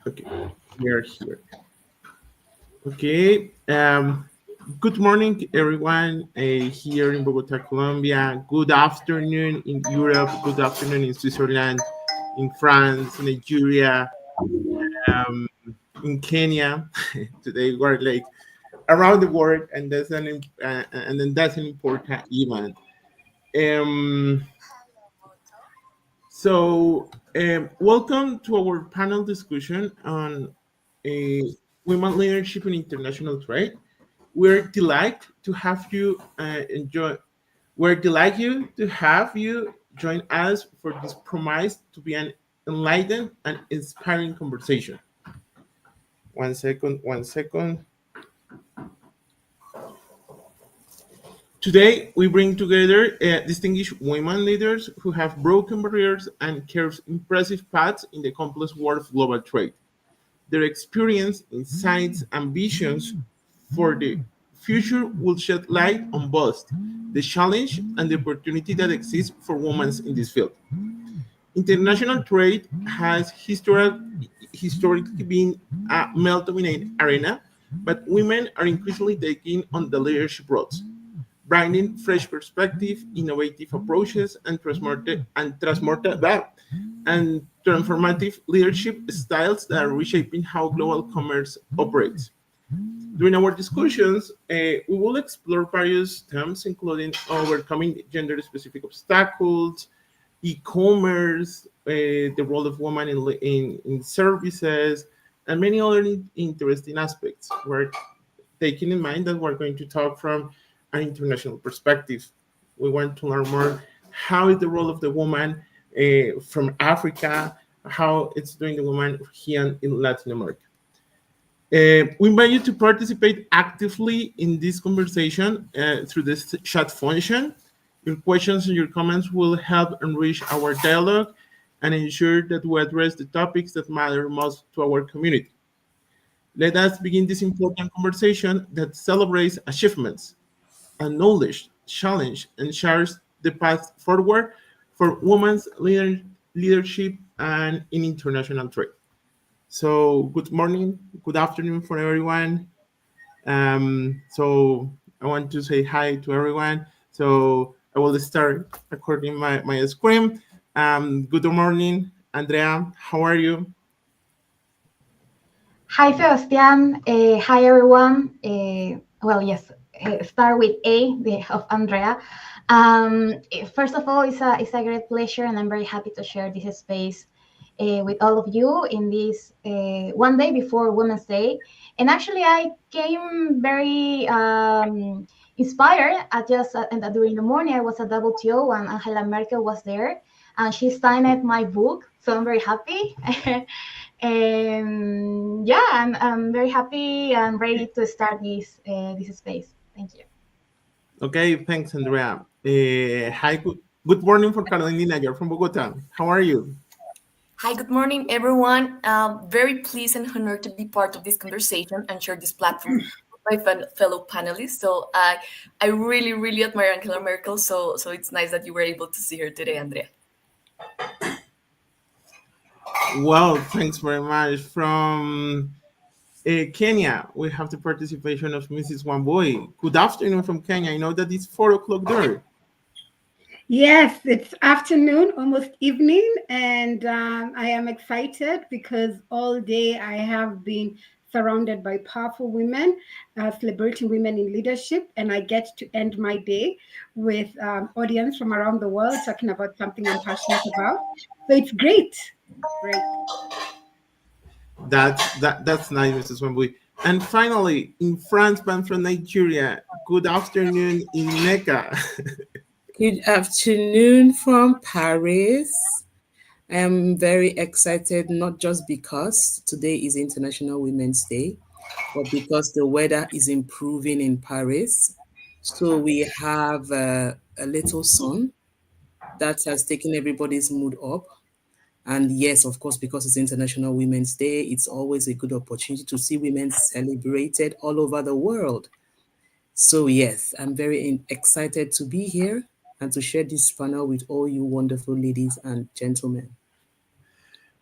Okay, we are here. Okay. Good morning, everyone. Here in Bogota, Colombia. Good afternoon in Europe. Good afternoon in Switzerland, in France, Nigeria, um, in Kenya. Today we're like around the world, and that's an important event. Um, Welcome to our panel discussion on women leadership in international trade. We're delighted to have you enjoy. We're delighted to have you join us for this promise to be an enlightened and inspiring conversation. One second, one second. Today, we bring together distinguished women leaders who have broken barriers and carved impressive paths in the complex world of global trade. Their experience, insights, and visions for the future will shed light on both the challenge and the opportunity that exists for women in this field. International trade has historically been a male-dominated arena, but women are increasingly taking on the leadership roles, bringing fresh perspective, innovative approaches, and transformative leadership styles that are reshaping how global commerce operates. During our discussions, we will explore various themes, including overcoming gender-specific obstacles, e-commerce, the role of women in services, and many other interesting aspects. We're taking in mind that we're going to talk from an international perspective. We want to learn more how is the role of the woman from Africa, how it's doing the woman here in Latin America. We invite you to participate actively in this conversation through this chat function. Your questions and your comments will help enrich our dialogue and ensure that we address the topics that matter most to our community. Let us begin this important conversation that celebrates achievements, acknowledges challenge, and shares the path forward for women's leadership and in international trade. So, good morning, good afternoon for everyone. I want to say hi to everyone. So, I will start recording my screen. Good morning, Andrea. How are you? Hi, Sebastian. Hi, everyone. Yes, start with the of Andrea. First of all, it's a great pleasure, and I'm very happy to share this space with all of you in this one day before Women's Day. And actually, I came very inspired. During the morning, I was at WTO, and Angela Merkel was there, and she signed my book. So I'm very happy. And yeah, I'm very happy and ready to start this space. Thank you. Okay, thanks, Andrea. Hi, good morning for Carolina. You're from Bogota. How are you? Hi, good morning, everyone. Very pleased and honored to be part of this conversation and share this platform with my fellow panelists. So I really, really admire Angela Merkel. So it's nice that you were able to see her today, Andrea. Well, thanks very much. From Kenya, we have the participation of Mrs. Wamboy. Good afternoon from Kenya. I know that it's 4 o'clock there. Yes, it's afternoon, almost evening, and I am excited because all day I have been surrounded by powerful women, celebrating women in leadership, and I get to end my day with audience from around the world talking about something I'm passionate about. So it's great, great. That's nice, Mrs. Wamboy. And finally, in France, but from Nigeria. Good afternoon in Mecca. Good afternoon from Paris. I am very excited, not just because today is International Women's Day, but because the weather is improving in Paris. So we have a little sun that has taken everybody's mood up. And yes, of course, because it's International Women's Day, it's always a good opportunity to see women celebrated all over the world. So yes, I'm very excited to be here and to share this panel with all you wonderful ladies and gentlemen.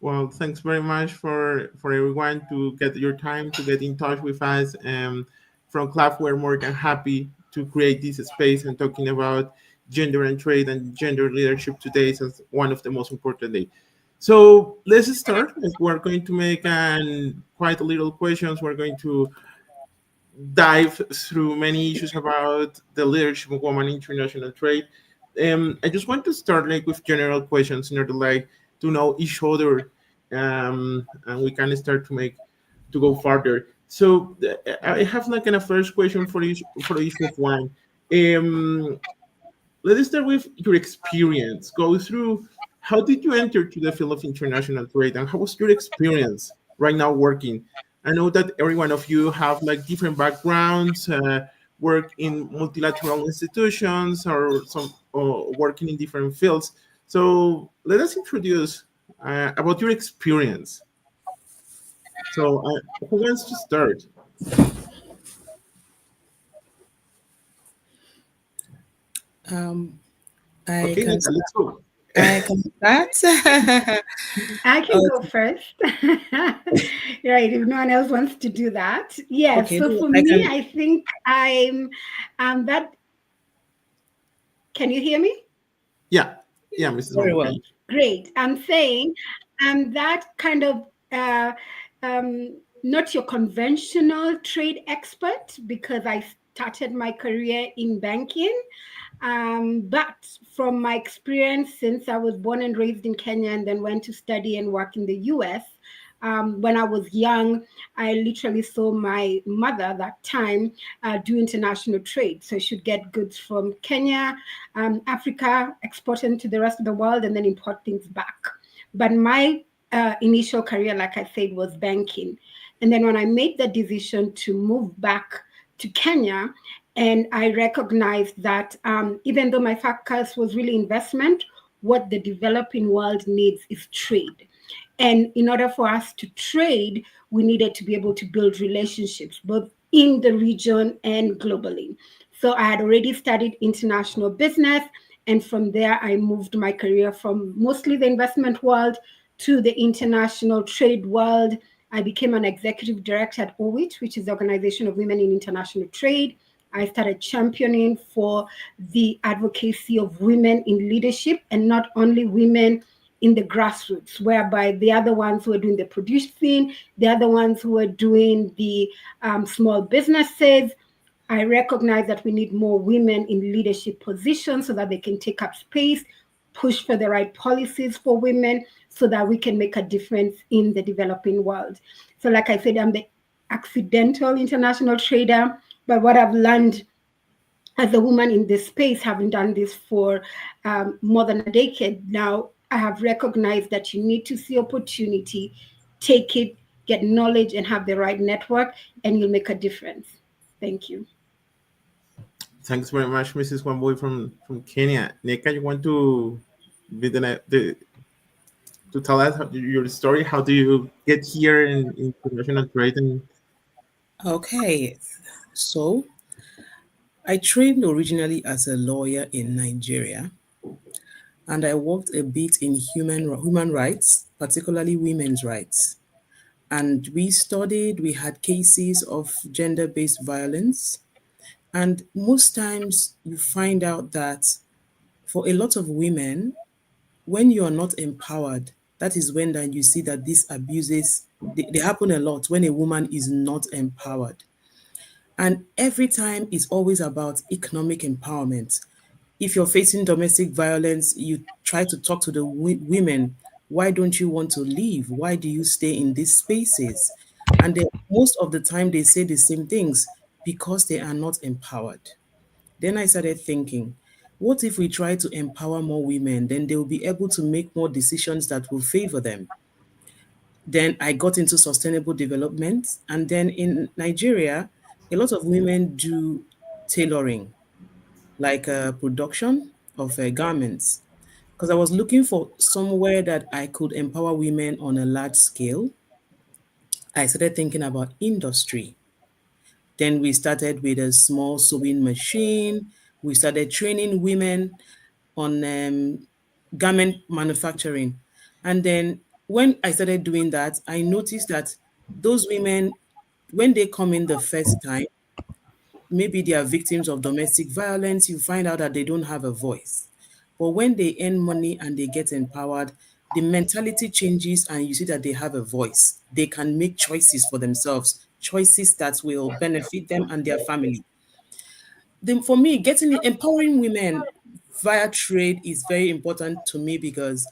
Well, thanks very much for everyone to get your time to get in touch with us. From CLAF, we're more than happy to create this space and talking about gender and trade and gender leadership today as one of the most important days. So let's start. Like, we're going to make an quite a little questions. We're going to dive through many issues about the leadership of women in international trade. I just want to start like with general questions in order like to know each other, and we can start to make to go further. So I have like a first question for each of one. Um, let's start with your experience. Go through how did you enter to the field of international trade, and how was your experience right now working? I know that every one of you have like different backgrounds, work in multilateral institutions, or some or working in different fields. So let us introduce about your experience. So who wants to start? Um, I Okay, can Nika, let's go. I can start. I can Oh, go first. Right, if no one else wants to do that. Yes, okay, so no, for I me, can. I think that can you hear me? Yeah, yeah, Mrs. Very Wong. well. Great. I'm saying that kind of not your conventional trade expert because I started my career in banking. But from my experience, since I was born and raised in Kenya and then went to study and work in the US, when I was young, I literally saw my mother at that time do international trade. So she'd get goods from Kenya, Africa, export them to the rest of the world, and then import things back. But my initial career, like I said, was banking. And then when I made the decision to move back to Kenya, and I recognized that even though my focus was really investment, what the developing world needs is trade. And in order for us to trade, we needed to be able to build relationships, both in the region and globally. So I had already studied international business. And from there, I moved my career from mostly the investment world to the international trade world. I became an executive director at OWIT, which is the Organization of Women in International Trade. I started championing for the advocacy of women in leadership, and not only women in the grassroots, whereby the other ones who are doing the producing, the other ones who are doing the small businesses. I recognize that we need more women in leadership positions so that they can take up space, push for the right policies for women so that we can make a difference in the developing world. So, like I said, I'm the accidental international trader, but what I've learned as a woman in this space, having done this for more than a decade now, I have recognized that you need to see opportunity, take it, get knowledge, and have the right network, and you'll make a difference. Thank you. Thanks very much, Mrs. Wamboy from Kenya. Nika, you want to be to tell us your story? How do you get here in international trade? And Okay, so I trained originally as a lawyer in Nigeria, and I worked a bit in human rights, particularly women's rights. And we had cases of gender based violence. And most times you find out that for a lot of women, when you are not empowered, that is when then you see that these abuses they happen a lot when a woman is not empowered. And every time it's always about economic empowerment. If you're facing domestic violence, you try to talk to the women. Why don't you want to leave? Why do you stay in these spaces? And most of the time, they say the same things because they are not empowered. Then I started thinking, what if we try to empower more women? Then they will be able to make more decisions that will favor them. Then I got into sustainable development. And then in Nigeria, a lot of women do tailoring, like production of garments. Because I was looking for somewhere that I could empower women on a large scale. I started thinking about industry. Then we started with a small sewing machine. We started training women on garment manufacturing. And then when I started doing that, I noticed that those women, when they come in the first time, maybe they are victims of domestic violence, you find out that they don't have a voice. But when they earn money and they get empowered, the mentality changes and you see that they have a voice. They can make choices for themselves, choices that will benefit them and their family. Then for me, empowering women via trade is very important to me because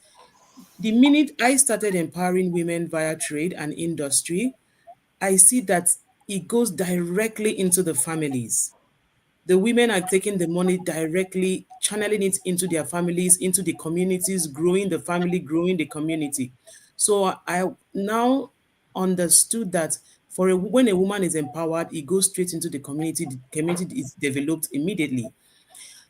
the minute I started empowering women via trade and industry, I see that it goes directly into the families. The women are taking the money directly, channeling it into their families, into the communities, growing the family, growing the community. So I now understood that when a woman is empowered, it goes straight into the community. The community is developed immediately.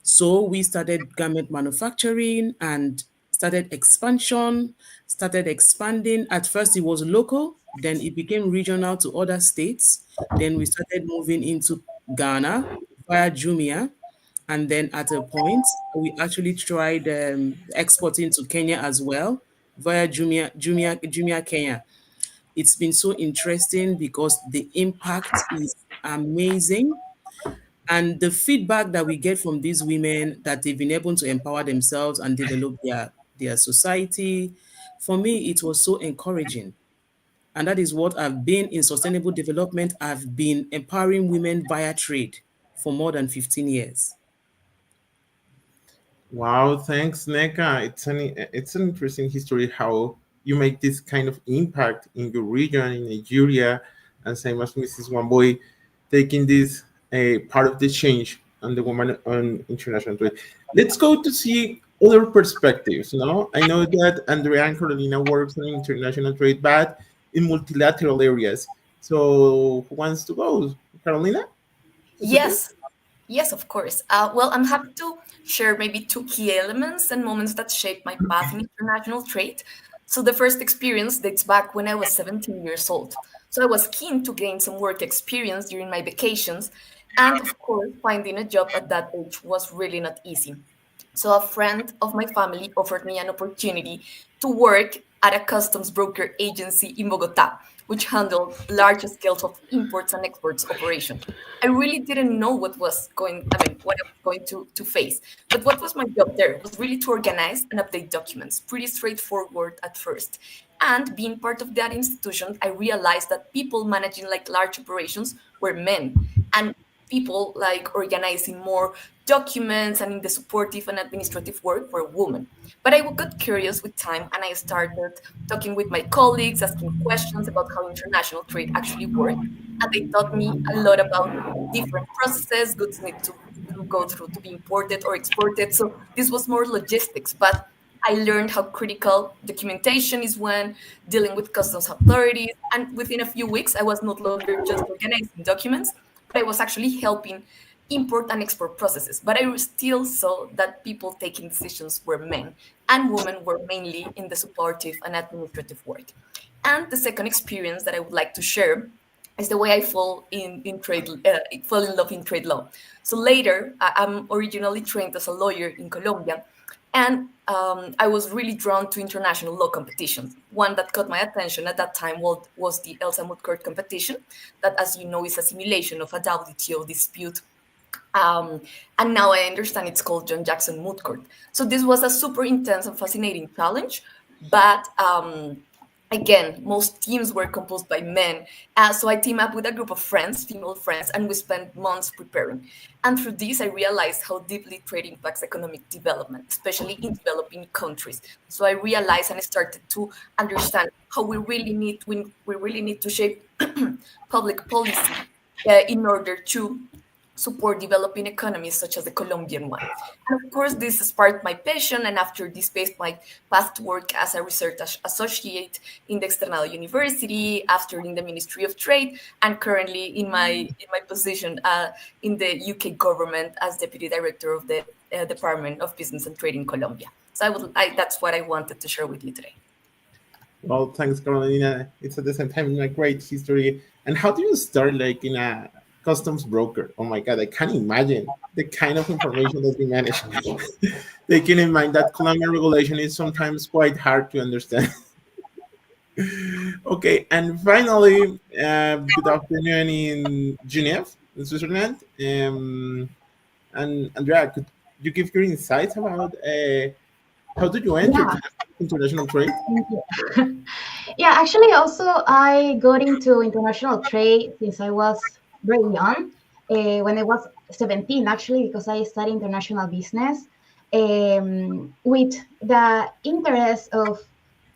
So we started garment manufacturing and started expansion, started expanding. At first, it was local, then it became regional to other states. Then we started moving into Ghana via Jumia. And then at a point, we actually tried exporting to Kenya as well via Jumia Kenya. It's been so interesting because the impact is amazing, and the feedback that we get from these women that they've been able to empower themselves and develop their society, for me, it was so encouraging. And that is what I've been in sustainable development. I've been empowering women via trade for more than 15 years. Wow, thanks, Neka. It's an interesting history how you make this kind of impact in your region in Nigeria, and same as Mrs. Wamboy, taking this a part of the change on the woman on international trade. Let's go to see other perspectives. No, I know that Andrea and Carolina works on international trade, but in multilateral areas. So who wants to go? Carolina? Is it you? Yes, yes, of course. Well, I'm happy to share maybe two key elements and moments that shaped my path in international trade. So the first experience dates back when I was 17 years old. So I was keen to gain some work experience during my vacations. And of course, finding a job at that age was really not easy. So a friend of my family offered me an opportunity to work at a customs broker agency in Bogota, which handled large scales of imports and exports operation. I really didn't know what I was going to face. But what was my job there was really to organize and update documents, pretty straightforward at first. And being part of that institution, I realized that people managing like large operations were men. And people like organizing more documents and in the supportive and administrative work were women. But I got curious with time and I started talking with my colleagues, asking questions about how international trade actually worked. And they taught me a lot about different processes goods need to go through to be imported or exported. So this was more logistics, but I learned how critical documentation is when dealing with customs authorities. And within a few weeks, I was not longer just organizing documents, but I was actually helping import and export processes. But I still saw that people taking decisions were men, and women were mainly in the supportive and administrative work. And the second experience that I would like to share is the way I fall in love in trade law. So later, I'm originally trained as a lawyer in Colombia, and I was really drawn to international law competitions. One that caught my attention at that time was the Elsa Moot Court competition, that, as you know, is a simulation of a WTO dispute. Um, and now I understand it's called John Jackson Moot Court. So this was a super intense and fascinating challenge, but again, most teams were composed by men. So I teamed up with a group of friends, female friends, and we spent months preparing. And through this, I realized how deeply trade impacts economic development, especially in developing countries. So I realized and I started to understand how we really need to shape public policy in order to support developing economies such as the Colombian one. And of course, this sparked my passion, and after this paved my path to work as a research associate in the External University, after in the Ministry of Trade, and currently in my position in the UK government as Deputy Director of the Department of Business and Trade in Colombia. So that's what I wanted to share with you today. Well, thanks, Carolina. It's at the same time a great history. And how do you start like in a customs broker? Oh my God, I can't imagine the kind of information that you manage. Taking in mind that Colombian regulation is sometimes quite hard to understand. Okay, and finally, good afternoon in Geneva, in Switzerland. And Andrea, could you give your insights about how did you enter Yeah, to international trade? thank you. Yeah, actually, also I got into international trade since I was very young, when I was 17, actually, because I studied international business, with the interest of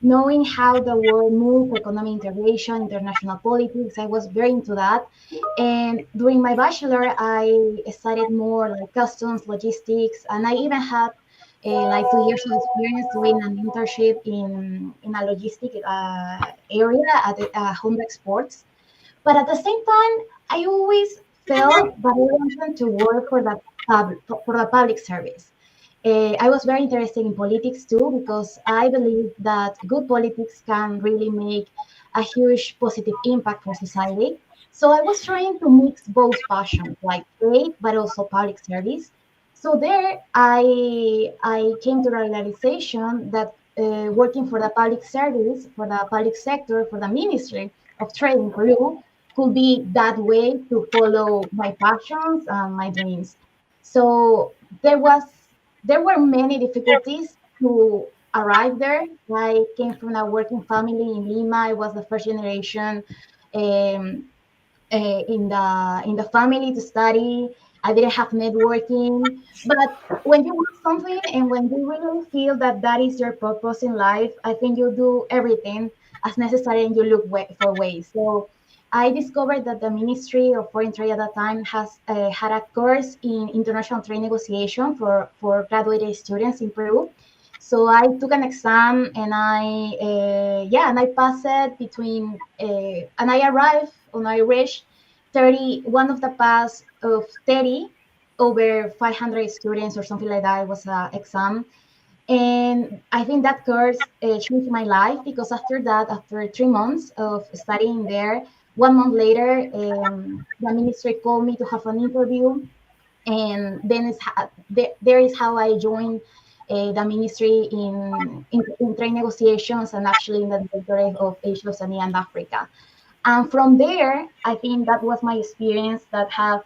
knowing how the world moves, economic integration, international politics. I was very into that. And during my bachelor, I studied more like customs, logistics, and I even had like 2 years of experience doing an internship in a logistic area at Honda Exports. But at the same time, I always felt that I wanted to work for the public service. I was very interested in politics too because I believe that good politics can really make a huge positive impact for society. So I was trying to mix both passions, like trade but also public service. So there, I came to the realization that working for the public service, for the public sector, for the Ministry of Trade in Peru, could be that way to follow my passions and my dreams. So there was there were many difficulties to arrive there. I came from a working family in Lima. I was the first generation um, in the family to study. I didn't have networking, but when you want something and when you really feel that that is your purpose in life, I think you do everything as necessary and you look for ways. So I discovered that the Ministry of Foreign Trade at that time has had a course in international trade negotiation for graduated students in Peru. So I took an exam and I passed it and I arrived and I reached 30, one of the pass of 30 over 500 students or something like that. It was an exam. And I think that course changed my life because after that, after 3 months of studying there, 1 month later, the ministry called me to have an interview, and then there is how I joined the ministry in trade negotiations and actually in the Directorate of Asia, Oceania, and Africa. And from there, I think that was my experience that have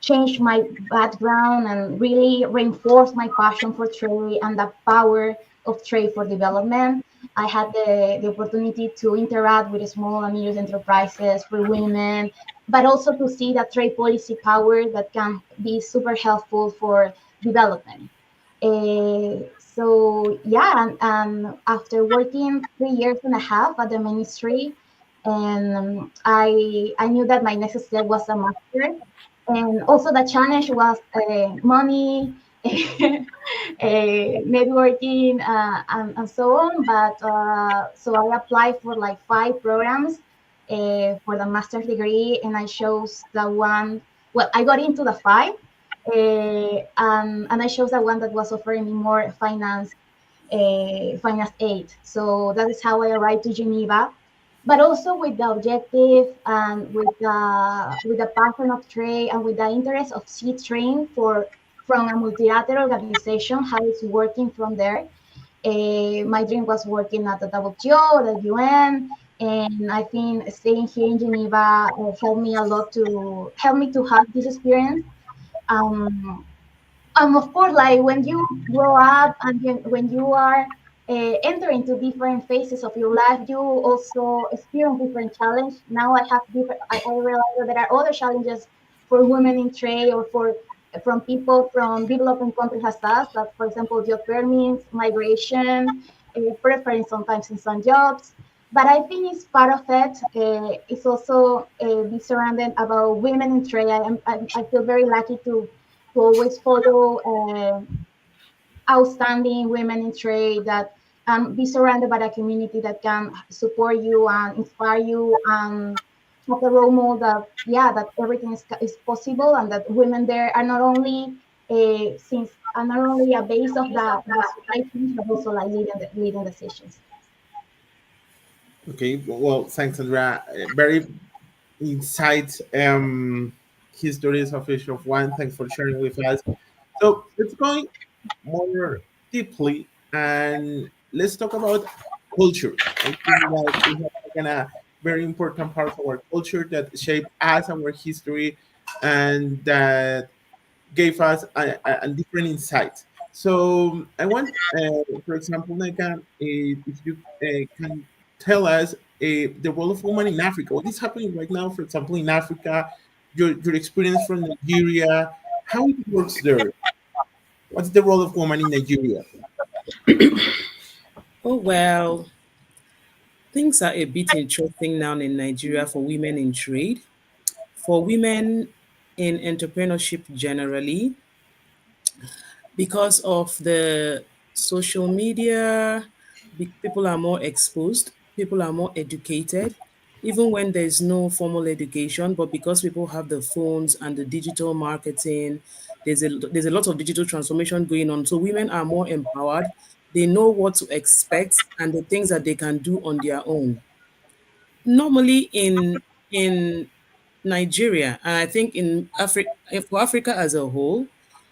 changed my background and really reinforced my passion for trade and the power of trade for development. I had the opportunity to interact with small and medium enterprises for women, but also to see that trade policy power that can be super helpful for development. So yeah, and after working 3 years and a half at the ministry, and I knew that my next step was a master, and also the challenge was money, networking, and so on. But so I applied for like 5 programs for the master's degree, and I chose the one. Well, I got into the five, and I chose the one that was offering me more finance aid. So that is how I arrived to Geneva, but also with the objective and with the passion of trade and with the interest of see trade for from a multilateral organization, how it's working from there. My dream was working at the WTO, the UN, and I think staying here in Geneva helped me a lot to help me to have this experience. Um, of course, like when you grow up and when you are entering into different phases of your life, you also experience different challenges. Now I have different. I realize that there are other challenges for women in trade or for from people from developing countries as us. That, for example, job permits, migration, preference sometimes in some jobs. But I think it's part of it. It's also be surrounded about women in trade. I feel very lucky to always follow outstanding women in trade that be surrounded by a community that can support you and inspire you and have a role model that that everything is possible and that women there are not only since are not only a base of the society but also like leading decisions. Okay, well, thanks, Andrea. Very insight histories of each of one. Thanks for sharing with us. So let's go more deeply and let's talk about culture. I think that we have like a very important part of our culture that shaped us, our history, and that gave us a different insight. So I want, for example, Nika, if you can tell us the role of women in Africa. What is happening right now, for example, in Africa, your experience from Nigeria, how it works there? What's the role of women in Nigeria? Oh, well, things are a bit interesting now in Nigeria for women in trade. For women in entrepreneurship generally, because of the social media, people are more exposed, people are more educated, even when there's no formal education, but because people have the phones and the digital marketing, there's a lot of digital transformation going on. So women are more empowered. They know what to expect and the things that they can do on their own. Normally in Nigeria, and I think in Africa, for Africa as a whole,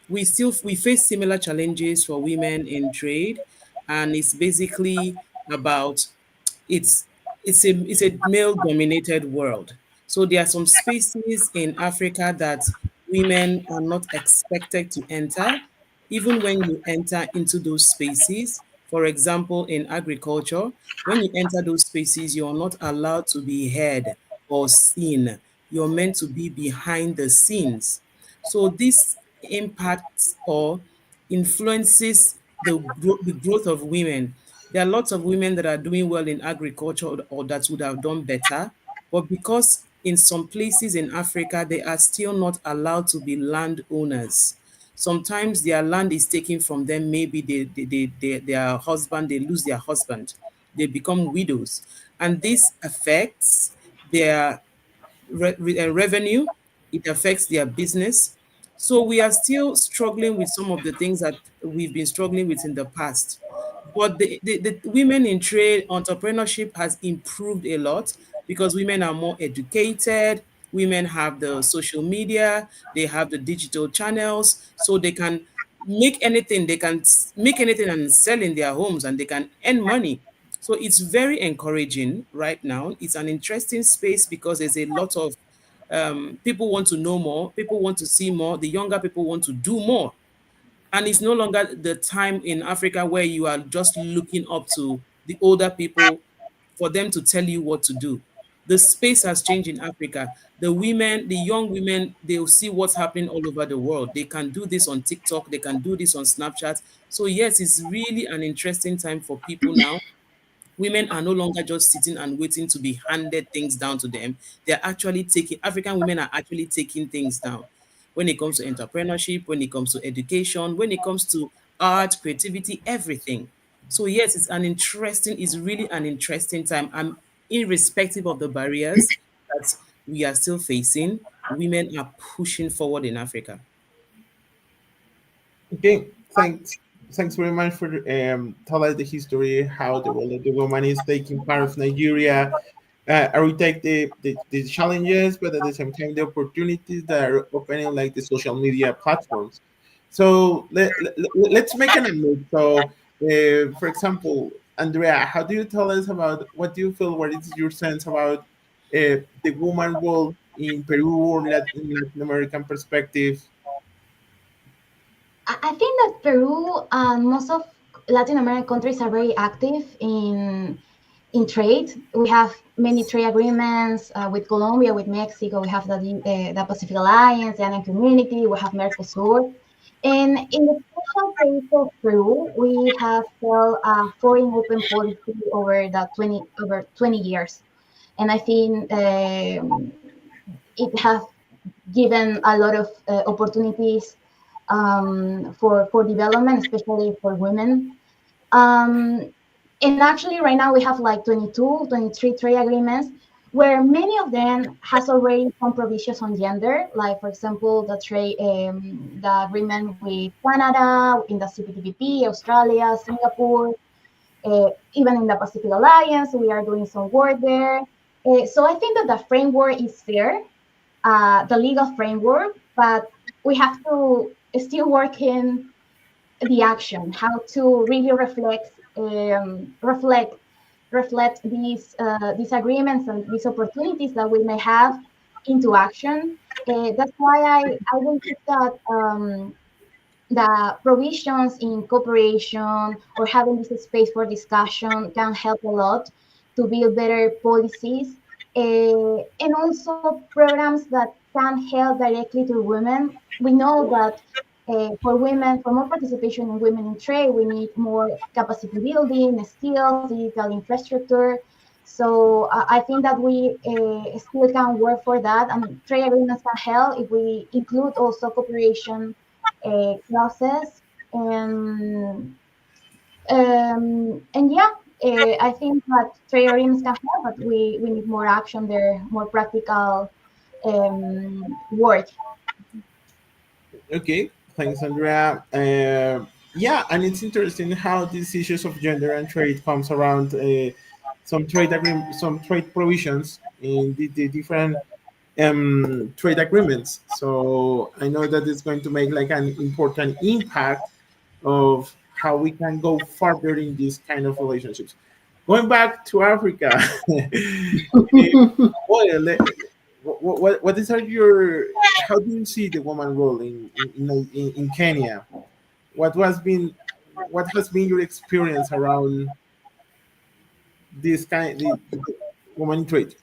we face similar challenges for women in trade, and it's basically about it's it's a male dominated world. So there are some spaces in Africa that women are not expected to enter. Even when you enter into those spaces, for example, in agriculture, when you enter those spaces, you're not allowed to be heard or seen. You're meant to be behind the scenes. So this impacts or influences the growth of women. There are lots of women that are doing well in agriculture or that would have done better, but because in some places in Africa, they are still not allowed to be landowners. Sometimes their land is taken from them. Maybe their husband, they lose their husband, they become widows. And this affects their revenue, it affects their business. So we are still struggling with some of the things that we've been struggling with in the past. But the women in trade, entrepreneurship has improved a lot because women are more educated, women have the social media, they have the digital channels, so they can make anything and sell in their homes and they can earn money. So it's very encouraging right now. It's an interesting space because there's a lot of people want to know more, people want to see more, the younger people want to do more. And it's no longer the time in Africa where you are just looking up to the older people for them to tell you what to do. The space has changed in Africa. The women, the young women, they'll see what's happening all over the world. They can do this on TikTok, they can do this on Snapchat. So, yes, it's really an interesting time for people now. Women are no longer just sitting and waiting to be handed things down to them. They're actually taking, African women are actually taking things down when it comes to entrepreneurship, when it comes to education, when it comes to art, creativity, everything. So, yes, it's really an interesting time. Irrespective of the barriers that we are still facing, women are pushing forward in Africa. Okay, thanks very much for tell us the history, how the role of the woman is taking part of Nigeria. I will take the challenges, but at the same time the opportunities that are opening, like the social media platforms. So let's make an note. So, for example, Andrea, how do you tell us about what do you feel? What is your sense about the woman role in Peru or in Latin American perspective? I think that Peru and most of Latin American countries are very active in trade. We have many trade agreements with Colombia, with Mexico. We have the Pacific Alliance, the Andean Community. We have Mercosur. And in the special case of Peru, we have held a foreign open policy over 20 years. And I think it has given a lot of opportunities for development, especially for women. Um, and actually, right now we have like 22, 23 trade agreements where many of them has already some provisions on gender, like for example, the agreement with Canada, in the CPTPP, Australia, Singapore, even in the Pacific Alliance, we are doing some work there. So I think that the framework is there, the legal framework, but we have to still work in the action, how to really reflect reflect these agreements and these opportunities that we may have into action. That's why I believe that the provisions in cooperation or having this space for discussion can help a lot to build better policies, and also programs that can help directly to women. We know that for women, for more participation in women in trade, we need more capacity building, skills, digital infrastructure. So I think that we still can work for that, and trade agreements can help if we include also cooperation clauses. And yeah, I think that trade agreements can help, but we need more action there, more practical work. Okay, thanks, Andrea. Yeah, and it's interesting how these issues of gender and trade comes around some trade provisions in the different trade agreements. So I know that it's going to make like an important impact of how we can go further in these kind of relationships. Going back to Africa, well, what is your how do you see the woman role in Kenya? What was been what has been your experience around this the woman trade?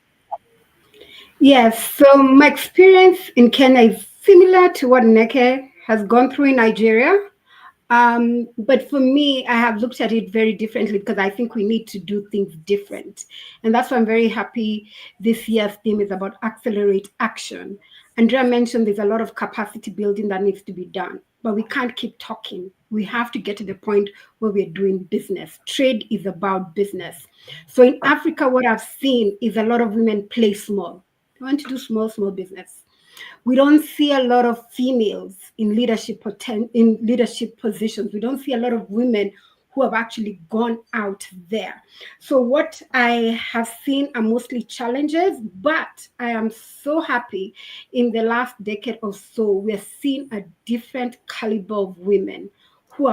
Yes, so my experience in Kenya is similar to what Neke has gone through in Nigeria. But for me, I have looked at it very differently because I think we need to do things different. And that's why I'm very happy this year's theme is about accelerate action. Andrea mentioned there's a lot of capacity building that needs to be done, but we can't keep talking. We have to get to the point where we're doing business. Trade is about business. So in Africa, what I've seen is a lot of women play small. They want to do small business. We don't see a lot of females in in leadership positions. We don't see a lot of women who have actually gone out there. So what I have seen are mostly challenges, but I am so happy in the last decade or so, we're seeing a different caliber of women who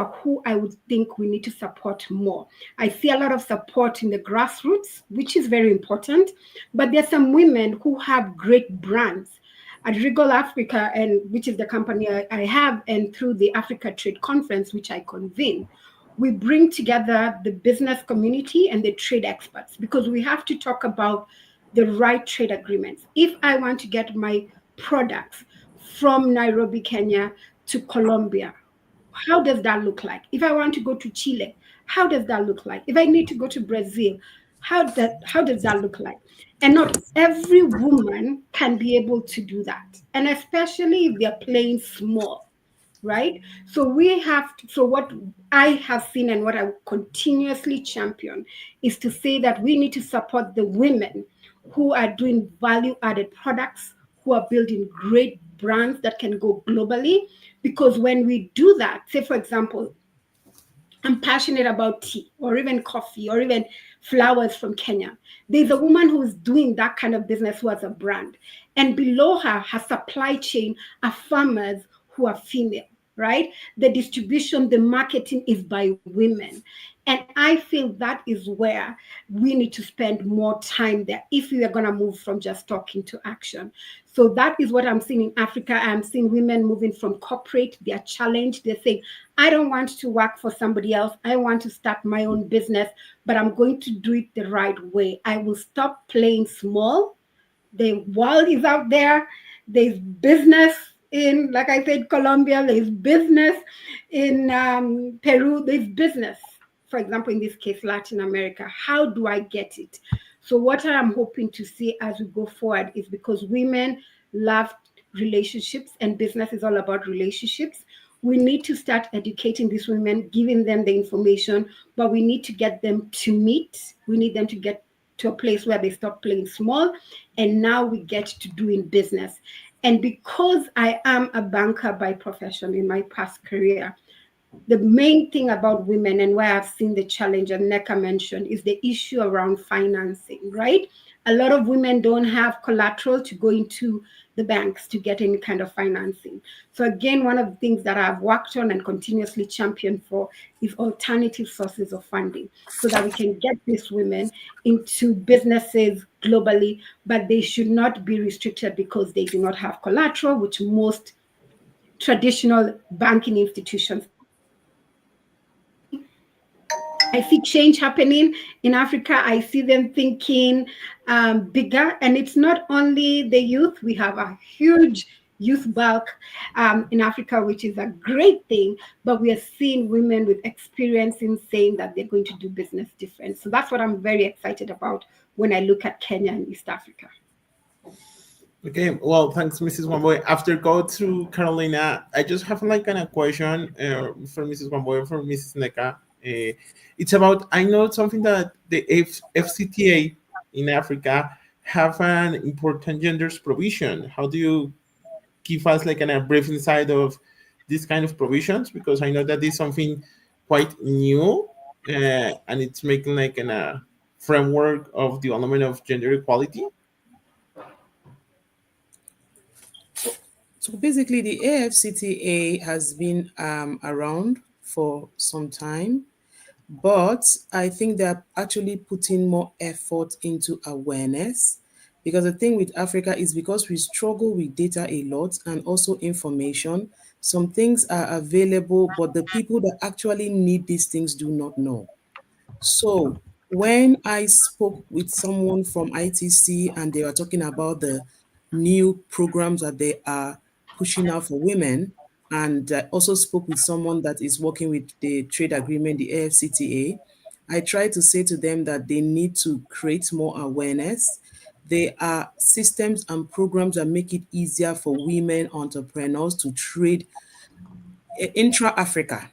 I would think we need to support more. I see a lot of support in the grassroots, which is very important, but there's some women who have great brands at Regal Africa, and which is the company I have, and through the Africa Trade Conference, which I convene, we bring together the business community and the trade experts because we have to talk about the right trade agreements. If I want to get my products from Nairobi, Kenya to Colombia, how does that look like? If I want to go to Chile, how does that look like? If I need to go to Brazil, how does that look like? And not every woman can be able to do that. And especially if they're playing small, right? So so what I have seen and what I continuously champion is to say that we need to support the women who are doing value added products, who are building great brands that can go globally. Because when we do that, say, for example, I'm passionate about tea or even coffee or even flowers from Kenya. There's a woman who's doing that kind of business who has a brand. And below her supply chain are farmers who are female, right? The distribution, the marketing is by women. And I feel that is where we need to spend more time there if we are going to move from just talking to action. So that is what I'm seeing in Africa. I'm seeing women moving from corporate. They're challenged. They're saying, I don't want to work for somebody else. I want to start my own business, but I'm going to do it the right way. I will stop playing small. The world is out there. There's business in, like I said, Colombia. There's business in Peru. There's business, for example, in this case, Latin America. How do I get it? So what I am hoping to see as we go forward is because women love relationships and business is all about relationships. We need to start educating these women, giving them the information, but we need to get them to meet. We need them to get to a place where they stop playing small. And now we get to doing business. And because I am a banker by profession in my past career, the main thing about women and why I've seen the challenge, and Neka mentioned, is the issue around financing, right? A lot of women don't have collateral to go into the banks to get any kind of financing. So again, one of the things that I've worked on and continuously championed for is alternative sources of funding so that we can get these women into businesses globally, but they should not be restricted because they do not have collateral, which most traditional banking institutions. I see change happening in Africa. I see them thinking bigger. And it's not only the youth, we have a huge youth bulk in Africa, which is a great thing. But we are seeing women with experience in saying that they're going to do business different. So that's what I'm very excited about when I look at Kenya and East Africa. Okay, well, thanks, Mrs. Wamboy. After go to Carolina, I just have like a question for Mrs. Wamboy, for Mrs. Neka. It's about, I know something that the FCTA in Africa have an important genders provision. How do you give us like a brief insight of this kind of provisions? Because I know that is something quite new, and it's making like a framework of development of gender equality. So basically, the AFCTA has been around for some time, but I think they're actually putting more effort into awareness, because the thing with Africa is because we struggle with data a lot and also information. Some things are available, but the people that actually need these things do not know. So when I spoke with someone from ITC and they were talking about the new programs that they are pushing out for women, and I also spoke with someone that is working with the trade agreement, the AFCTA, I tried to say to them that they need to create more awareness. There are systems and programs that make it easier for women entrepreneurs to trade intra-Africa,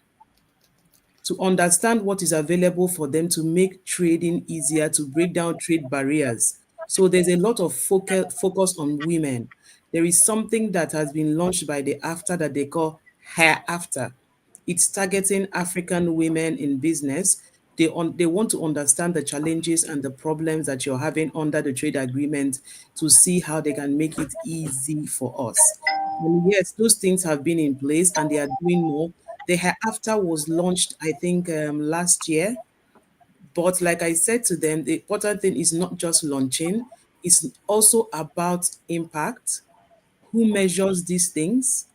to understand what is available for them, to make trading easier, to break down trade barriers. So there's a lot of focus on women. There is something that has been launched by the AFTA that they call Hair After. It's targeting African women in business. They want to understand the challenges and the problems that you're having under the trade agreement, to see how they can make it easy for us. And yes, those things have been in place and they are doing more. The Hereafter was launched, I think, last year. But like I said to them, the important thing is not just launching, it's also about impact. Who measures these things?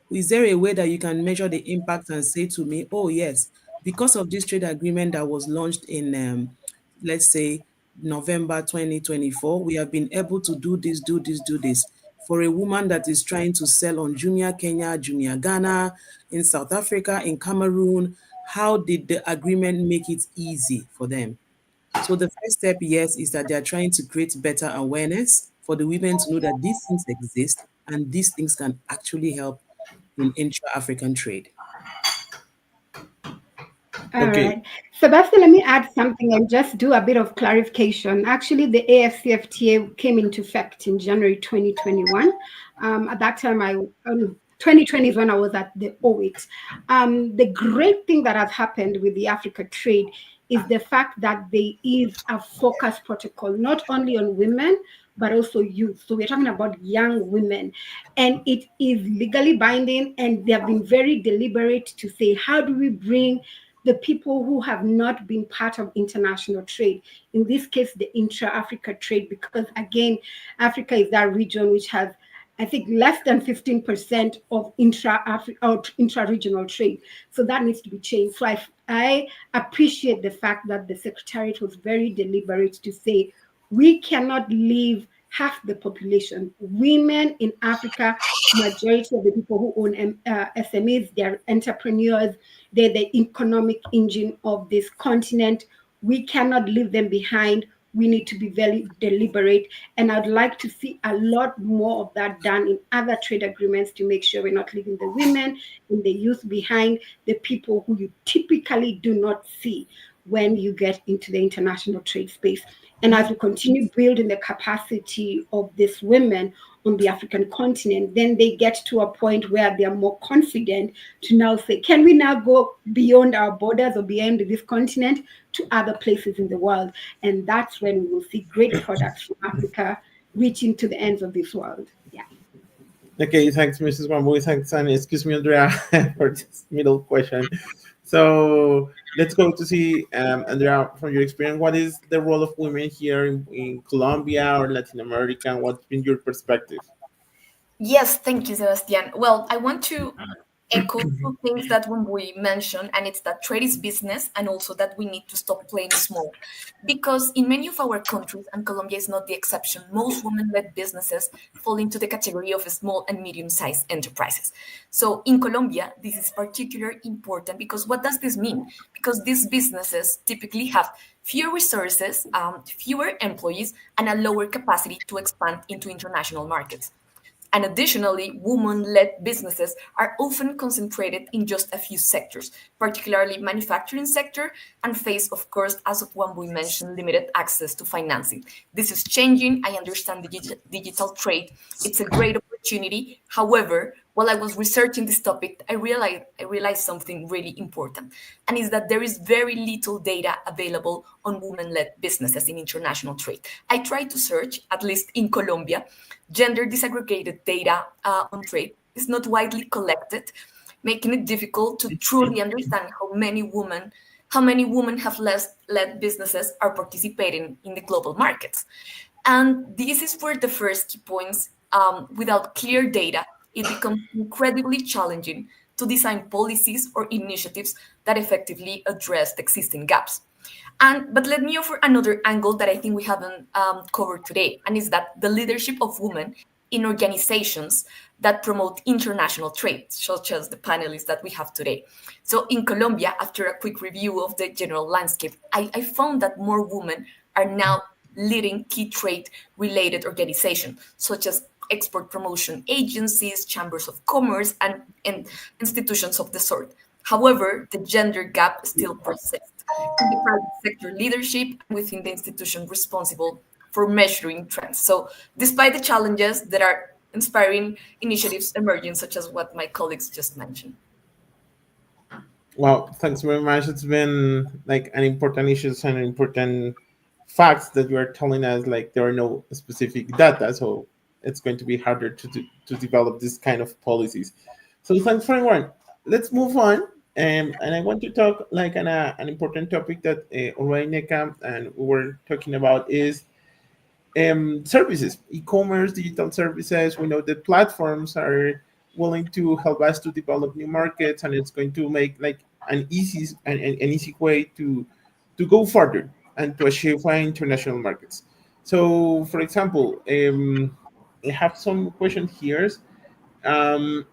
Is there a way that you can measure the impact and say to me, oh, yes, because of this trade agreement that was launched in, let's say, November 2024, we have been able to do this, do this, do this. For a woman that is trying to sell on Jumia Kenya, Jumia Ghana, in South Africa, in Cameroon, how did the agreement make it easy for them? So the first step, yes, is that they are trying to create better awareness for the women to know that these things exist and these things can actually help in intra-African trade. All Okay. right. Sebastian, let me add something and just do a bit of clarification. Actually, the AFCFTA came into effect in January 2021. At that time, 2020 is when I was at the OIT. The great thing that has happened with the Africa trade is the fact that there is a focus protocol, not only on women, but also youth. So we're talking about young women. And it is legally binding, and they have been very deliberate to say, how do we bring the people who have not been part of international trade, in this case, the intra-Africa trade, because again, Africa is that region which has, I think, less than 15% of intra-regional trade. So that needs to be changed. So I appreciate the fact that the Secretariat was very deliberate to say, we cannot leave half the population. Women in Africa, majority of the people who own SMEs, they're entrepreneurs, they're the economic engine of this continent. We cannot leave them behind. We need to be very deliberate. And I'd like to see a lot more of that done in other trade agreements to make sure we're not leaving the women and the youth behind, the people who you typically do not see when you get into the international trade space. And as we continue building the capacity of these women on the African continent, then they get to a point where they are more confident to now say, can we now go beyond our borders or beyond this continent to other places in the world? And that's when we will see great products from Africa reaching to the ends of this world. Yeah. Okay, thanks, Mrs. Wambui. Thanks, and excuse me, Andrea, for this middle question. So let's go to see, Andrea, from your experience, what is the role of women here in Colombia or Latin America? And what's been your perspective? Yes, thank you, Sebastian. Well, I want to echo two things that when we mentioned, and it's that trade is business, and also that we need to stop playing small. Because in many of our countries, and Colombia is not the exception, most women-led businesses fall into the category of small and medium-sized enterprises. So in Colombia, this is particularly important because what does this mean? Because these businesses typically have fewer resources, fewer employees, and a lower capacity to expand into international markets. And additionally, women-led businesses are often concentrated in just a few sectors, particularly manufacturing sector, and face, of course, as of one we mentioned, limited access to financing. This is changing. I understand the digital trade. It's a great opportunity. However, while I was researching this topic, I realized something really important, and is that there is very little data available on women-led businesses in international trade. I tried to search, at least in Colombia, gender disaggregated data on trade is not widely collected, making it difficult to truly understand how many women have led businesses are participating in the global markets. And this is where the first key points, without clear data, it becomes incredibly challenging to design policies or initiatives that effectively address the existing gaps. But let me offer another angle that I think we haven't covered today, and is that the leadership of women in organizations that promote international trade, such as the panelists that we have today. So in Colombia, after a quick review of the general landscape, I found that more women are now leading key trade-related organizations, such as export promotion agencies, chambers of commerce, and institutions of the sort. However, the gender gap still persists in the private sector leadership and within the institution responsible for measuring trends. So, despite the challenges, there are inspiring initiatives emerging, such as what my colleagues just mentioned. Well, thanks very much. It's been like an important issues and important facts that you are telling us. Like there are no specific data, so it's going to be harder to develop this kind of policies. So thanks for everyone. Let's move on. And I want to talk like an important topic that already Neka and we were talking about is services, e-commerce, digital services. We know that platforms are willing to help us to develop new markets, and it's going to make like an easy way to go further and to achieve international markets. So, for example, I have some questions here. Um,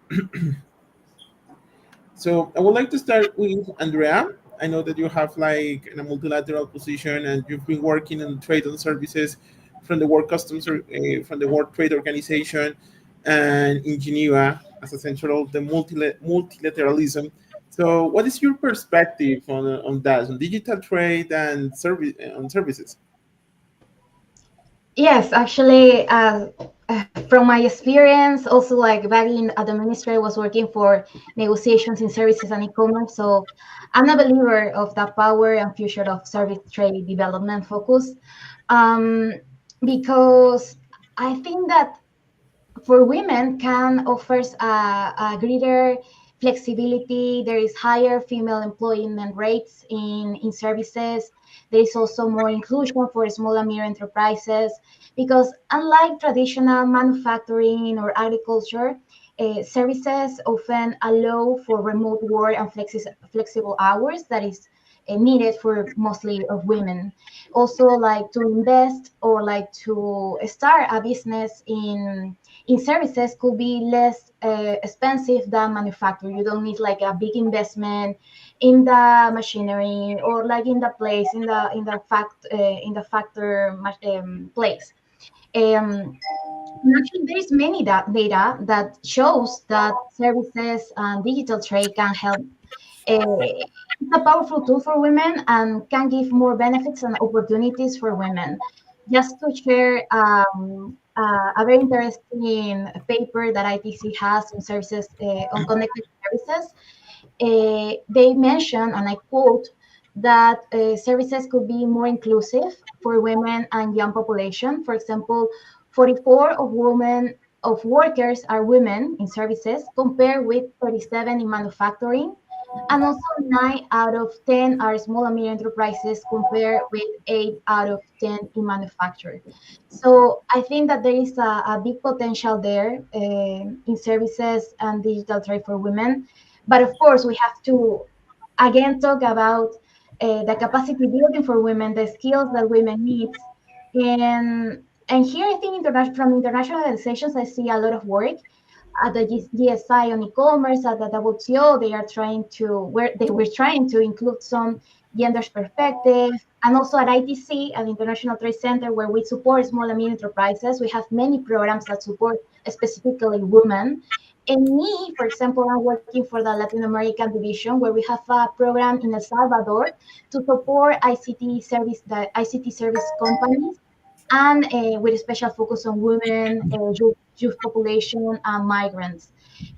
so I would like to start with Andrea. I know that you have like in a multilateral position and you've been working in trade and services from the World Customs from the World Trade Organization and in Geneva as a center of the multilateralism. So, what is your perspective on that, on digital trade and service on services? Yes, actually, from my experience, also like back in at the ministry, I was working for negotiations in services and e-commerce. So I'm a believer of the power and future of service trade development focus, um, because I think that for women can offers a greater flexibility. There is higher female employment rates in services. There is also more inclusion for small and medium enterprises because unlike traditional manufacturing or agriculture, services often allow for remote work and flexible hours that is needed for mostly of women. Also like to invest or like to start a business in services could be less expensive than manufacturing. You don't need like a big investment in the machinery or like in the place in the factor place. Um, Actually, there is many data that shows that services and digital trade can help. It's a powerful tool for women and can give more benefits and opportunities for women. Just to share a very interesting paper that ITC has on services, on connected services, they mention, and I quote, that services could be more inclusive for women and young population. For example, 44 of women of workers are women in services, compared with 37 in manufacturing, and also 9 out of 10 are small and medium enterprises, compared with 8 out of 10 in manufacturing. So I think that there is a big potential there in services and digital trade for women. But of course, we have to again talk about the capacity building for women, the skills that women need, and here I think from international organizations, I see a lot of work at the GSI on e-commerce, at the WTO. They are trying to where they were trying to include some gender perspective, and also at ITC, at the International Trade Center, where we support small and medium enterprises. We have many programs that support specifically women. And me, for example, I'm working for the Latin American division, where we have a program in El Salvador to support the ICT service companies, and with a special focus on women, youth population, and migrants.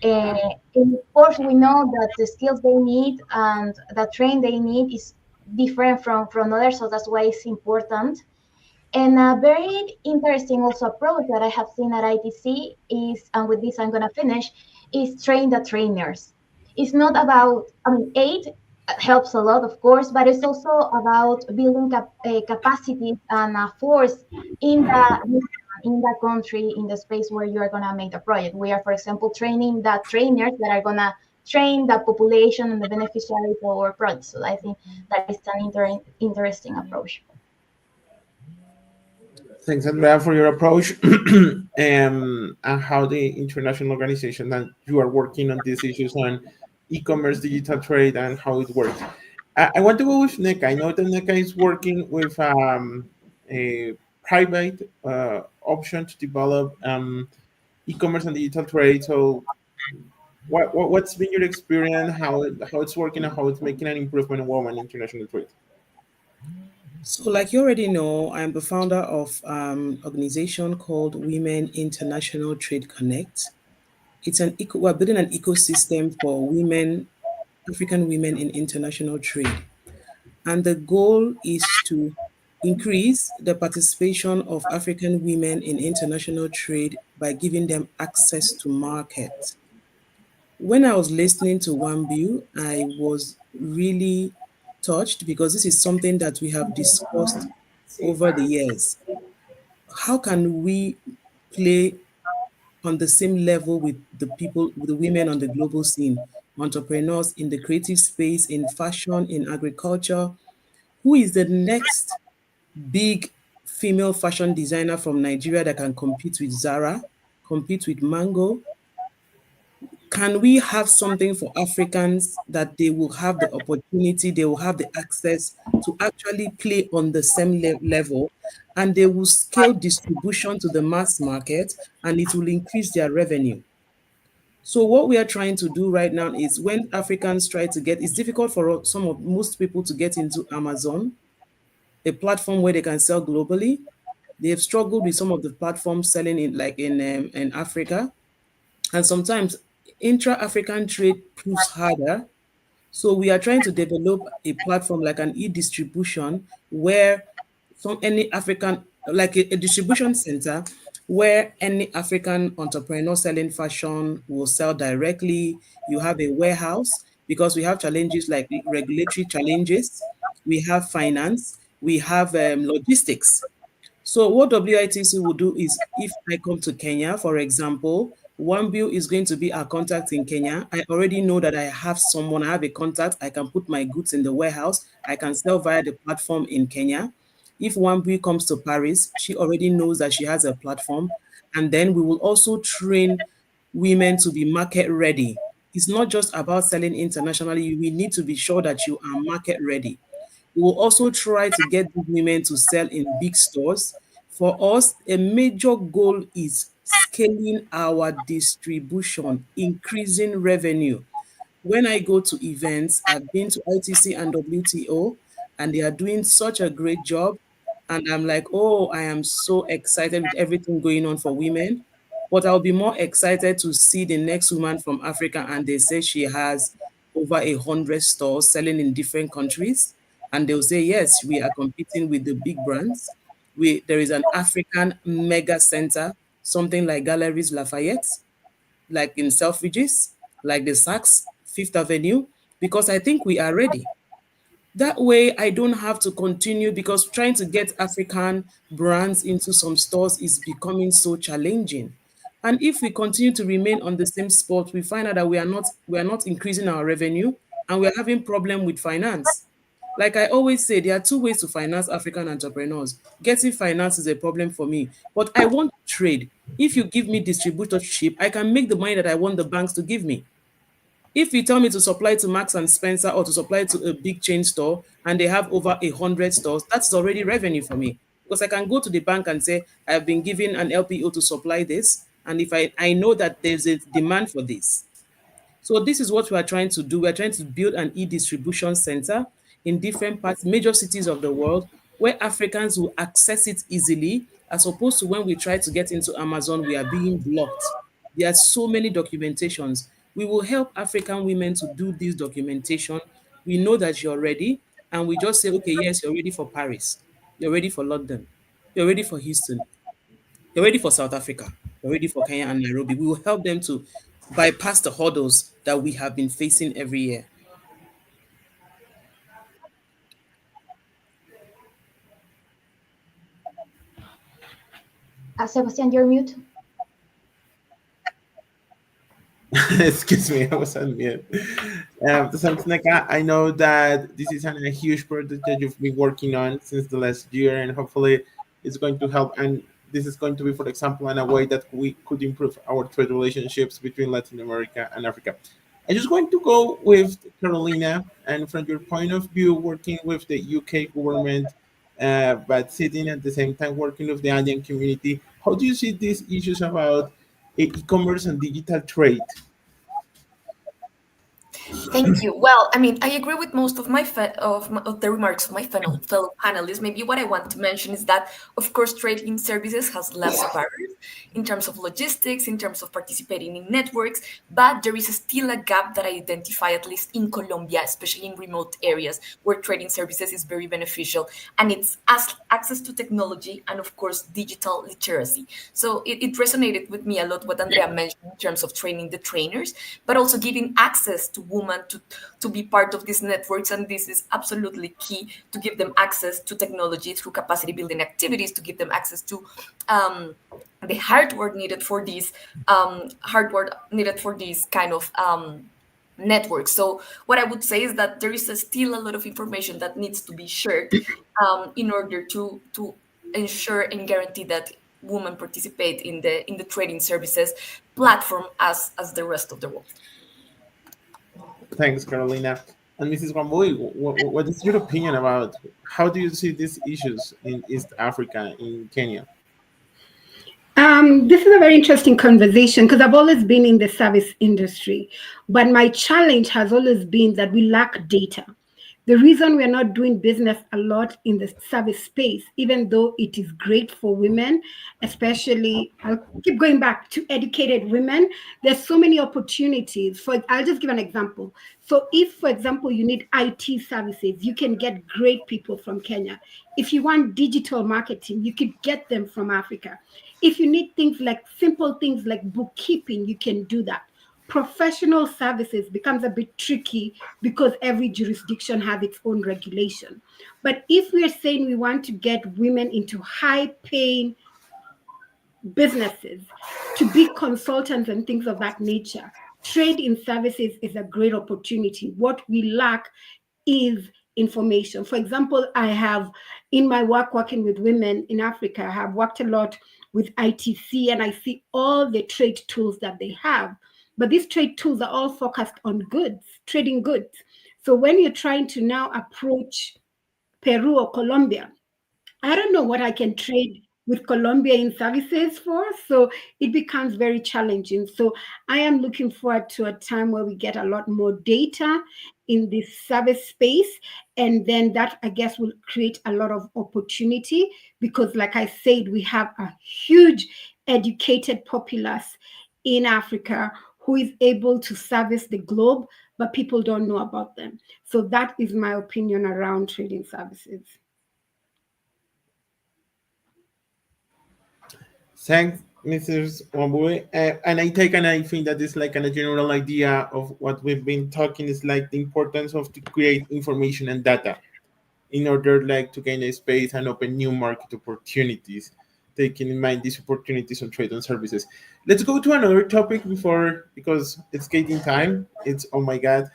And of course, we know that the skills they need and the train they need is different from others, so that's why it's important. And a very interesting also approach that I have seen at ITC is, and with this I'm going to finish, is train the trainers. It's not about, I mean, aid helps a lot, of course, but it's also about building capacity and a force in the country, in the space where you are going to make the project. We are, for example, training the trainers that are going to train the population and the beneficiaries of our project. So I think that is an interesting approach. Thanks, Andrea, for your approach and how the international organization that you are working on these issues on e-commerce, digital trade, and how it works. I want to go with NECA. I know that NECA is working with a private option to develop e-commerce and digital trade. So, what's been your experience? How it's working and how it's making an improvement in women international trade? So, like you already know, I'm the founder of organization called Women International Trade Connect. We're building an ecosystem for women, African women in international trade. And the goal is to increase the participation of African women in international trade by giving them access to market. When I was listening to Wambu, I was really touched because this is something that we have discussed over the years. How can we play on the same level with the people, with the women on the global scene, entrepreneurs in the creative space, in fashion, in agriculture? Who is the next big female fashion designer from Nigeria that can compete with Zara, compete with Mango? Can we have something for Africans that they will have the opportunity, they will have the access to actually play on the same level, and they will scale distribution to the mass market and it will increase their revenue? So what we are trying to do right now is when Africans try to get, it's difficult for most people to get into Amazon, a platform where they can sell globally. They have struggled with some of the platforms selling in Africa, and sometimes intra-African trade proves harder. So we are trying to develop a platform like an e-distribution where any African, like a distribution center where any African entrepreneur selling fashion will sell directly. You have a warehouse because we have challenges like regulatory challenges, we have finance, we have logistics. So what WITC will do is if I come to Kenya, for example, one bill is going to be our contact in Kenya. I already know that I have someone, I have a contact, I can put my goods in the warehouse, I can sell via the platform in Kenya. If one bill comes to Paris, she already knows that she has a platform. And then we will also train women to be market ready. It's not just about selling internationally. We need to be sure that you are market ready. We will also try to get these women to sell in big stores. For us, a major goal is scaling our distribution, increasing revenue. when I go to events, I've been to ITC and WTO, and they are doing such a great job. And I'm like, oh, I am so excited with everything going on for women. But I'll be more excited to see the next woman from Africa, and they say she has over 100 stores selling in different countries. And they'll say, yes, we are competing with the big brands. There is an African mega center, something like Galleries Lafayette, like in Selfridges, like the Saks, Fifth Avenue, because I think we are ready. That way, I don't have to continue because trying to get African brands into some stores is becoming so challenging. And if we continue to remain on the same spot, we find out that we are not increasing our revenue and we're having problem with finance. Like I always say, there are two ways to finance African entrepreneurs. Getting finance is a problem for me, but I want to trade. If you give me distributorship, I can make the money that I want the banks to give me. If you tell me to supply to Marks and Spencer or to supply to a big chain store and they have over 100 stores, that's already revenue for me. Because I can go to the bank and say, I've been given an LPO to supply this. And if I know that there's a demand for this. So this is what we are trying to do. We are trying to build an e-distribution center in different parts, major cities of the world, where Africans will access it easily, as opposed to when we try to get into Amazon, we are being blocked. There are so many documentations. We will help African women to do this documentation. We know that you're ready, and we just say, okay, yes, you're ready for Paris, you're ready for London, you're ready for Houston, you're ready for South Africa, you're ready for Kenya and Nairobi. We will help them to bypass the hurdles that we have been facing every year. Sebastian, you're mute. Excuse me, I was on mute. Something like I know that this is a huge project that you've been working on since the last year, and hopefully it's going to help. And this is going to be, for example, in a way that we could improve our trade relationships between Latin America and Africa. I'm just going to go with Carolina, and from your point of view, working with the UK government, but sitting at the same time working with the Indian community, how do you see these issues about e-commerce and digital trade? Thank you. Well, I mean, I agree with most of of the remarks of my fellow panelists. Maybe what I want to mention is that, of course, trading services has less barriers in terms of logistics, in terms of participating in networks, but there is still a gap that I identify, at least in Colombia, especially in remote areas where trading services is very beneficial, and it's access to technology and, of course, digital literacy. So it resonated with me a lot what Andrea mentioned in terms of training the trainers, but also giving access to women to be part of these networks. And this is absolutely key, to give them access to technology through capacity building activities, to give them access to the hardware needed for these kind of networks. So what I would say is that there is still a lot of information that needs to be shared in order to ensure and guarantee that women participate in the trading services platform as the rest of the world. Thanks, Carolina. And Mrs. Wambui, what is your opinion about how do you see these issues in East Africa, in Kenya? This is a very interesting conversation because I've always been in the service industry, but my challenge has always been that we lack data. The reason we're not doing business a lot in the service space, even though it is great for women, especially, I'll keep going back to educated women, there's so many opportunities. I'll just give an example. So if, for example, you need IT services, you can get great people from Kenya. If you want digital marketing, you could get them from Africa. If you need things like simple things like bookkeeping, you can do that. Professional services becomes a bit tricky because every jurisdiction has its own regulation. But if we are saying we want to get women into high-paying businesses to be consultants and things of that nature, trade in services is a great opportunity. What we lack is information. For example, I have, in my work working with women in Africa, I have worked a lot with ITC, and I see all the trade tools that they have. But these trade tools are all focused on goods, trading goods. So when you're trying to now approach Peru or Colombia, I don't know what I can trade with Colombia in services for. So it becomes very challenging. So I am looking forward to a time where we get a lot more data in this service space. And then that, I guess, will create a lot of opportunity because, like I said, we have a huge educated populace in Africa who is able to service the globe, but people don't know about them. So that is my opinion around trading services. Thanks, Mrs. Wambui. And I take and I think that is like a general idea of what we've been talking is like the importance of to create information and data in order like to gain a space and open new market opportunities, taking in mind these opportunities on trade and services. Let's go to another topic before because it's getting time. It's oh my god,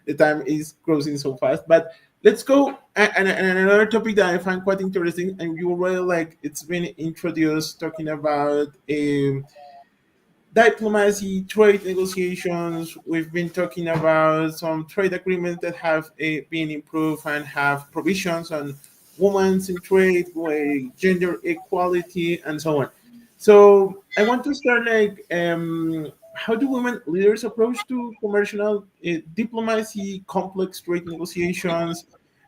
the time is closing so fast. But let's go and another topic that I find quite interesting, and you already like it's been introduced talking about diplomacy, trade negotiations. We've been talking about some trade agreements that have been improved and have provisions on women's in trade, gender equality, and so on. So I want to start like, how do women leaders approach to commercial diplomacy, complex trade negotiations,